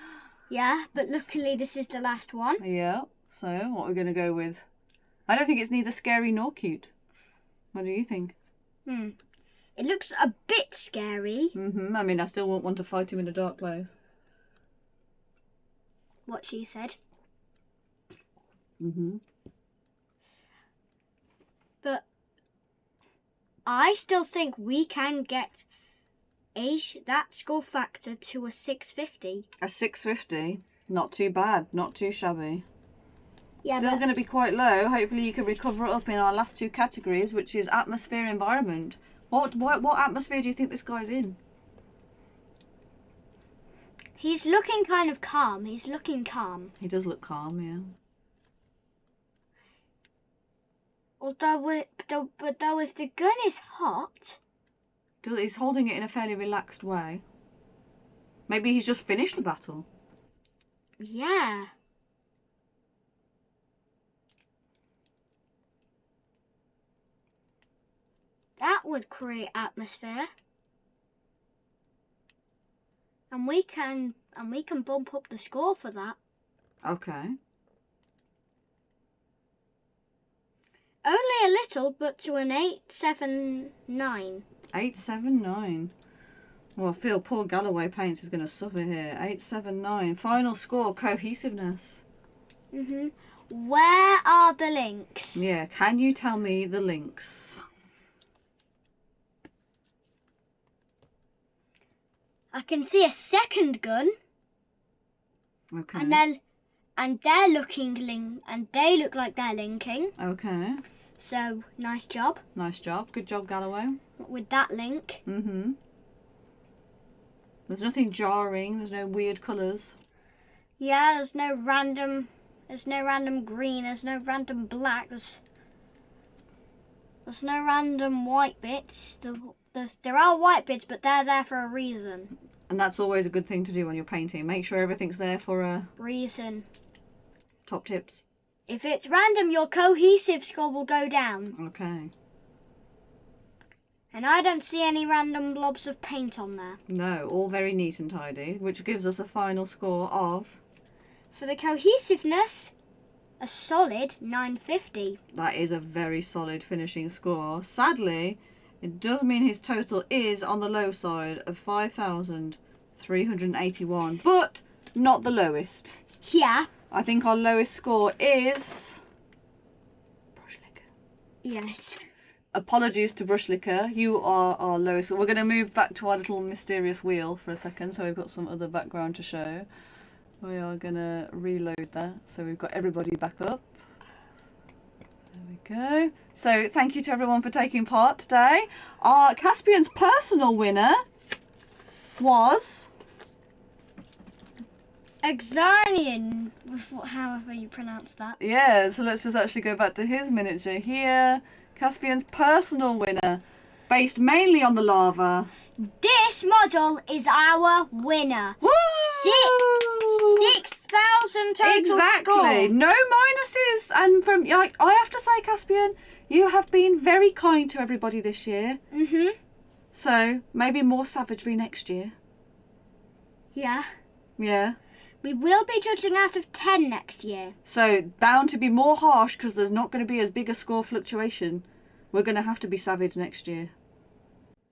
Yeah, but luckily this is the last one. Yeah, so what are we going to go with? I don't think it's neither scary nor cute. What do you think? It looks a bit scary. I mean, I still won't want to fight him in a dark place. What she said. But I still think we can get that score factor to a 650. A 650? Not too bad, not too shabby. Yeah, Still going to be quite low. Hopefully you can recover it up in our last 2 categories, which is atmosphere, environment. What atmosphere do you think this guy's in? He's looking kind of calm. He's looking calm. He does look calm, yeah. Although if the gun is hot... He's holding it in a fairly relaxed way. Maybe he's just finished the battle. Yeah. That would create atmosphere. And we can bump up the score for that. Okay. Only a little, but to an 879. 879. Well, I feel poor Galloway Paints is going to suffer here. 879. Final score, cohesiveness. Where are the links? Yeah, can you tell me the links? I can see a second gun. Okay. And they're looking and they look like they're linking. Okay. So nice job. Nice job. Good job, Galloway. With that link. There's nothing jarring. There's no weird colours. Yeah, there's no random green. There's no random black. There's no random white bits. There are white bits, but they're there for a reason. And that's always a good thing to do when you're painting. Make sure everything's there for a reason. Top tips. If it's random, your cohesive score will go down. Okay. And I don't see any random blobs of paint on there. No, all very neat and tidy, which gives us a final score of... For the cohesiveness, a solid 950. That is a very solid finishing score. Sadly, it does mean his total is on the low side of 5,381, but not the lowest. Yeah. I think our lowest score is... Brushlikker. Yes. Apologies to Brushlikker, you are our lowest. We're going to move back to our little mysterious wheel for a second, so we've got some other background to show. We are going to reload that, so we've got everybody back up. There we go. So thank you to everyone for taking part today. Our Caspian's personal winner was... Xzarnyan, however you pronounce that. Yeah, so let's just actually go back to his miniature here. Caspian's personal winner, based mainly on the lava. This model is our winner. Woo! 6,000 total Exactly. score. No minuses. And from I have to say, Caspian, you have been very kind to everybody this year. So maybe more savagery next year. Yeah. Yeah. We will be judging out of 10 next year. So bound to be more harsh because there's not going to be as big a score fluctuation. We're going to have to be savage next year.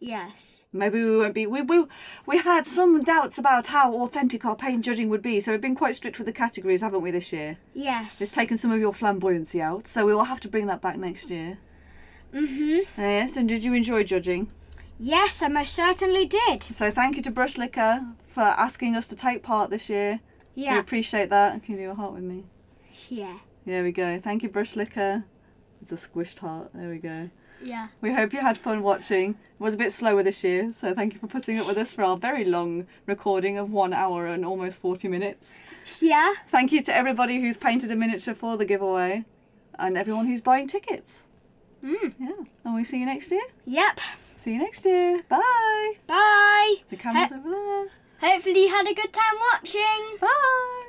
Yes. Maybe we won't be. We had some doubts about how authentic our paint judging would be, so we've been quite strict with the categories, haven't we, this year? Yes. It's taken some of your flamboyancy out, so we will have to bring that back next year. Yes, and did you enjoy judging? Yes, I most certainly did. So thank you to Brushlikker for asking us to take part this year. Yeah. We appreciate that. Can you do a heart with me? Yeah. There we go. Thank you, Brushlikker. It's a squished heart. There we go. Yeah. We hope you had fun watching. It was a bit slower this year, so thank you for putting up with us for our very long recording of 1 hour and almost 40 minutes. Yeah. Thank you to everybody who's painted a miniature for the giveaway and everyone who's buying tickets. Yeah. And we'll see you next year. Yep. See you next year. Bye. Bye. The camera's over there. Hopefully you had a good time watching. Bye.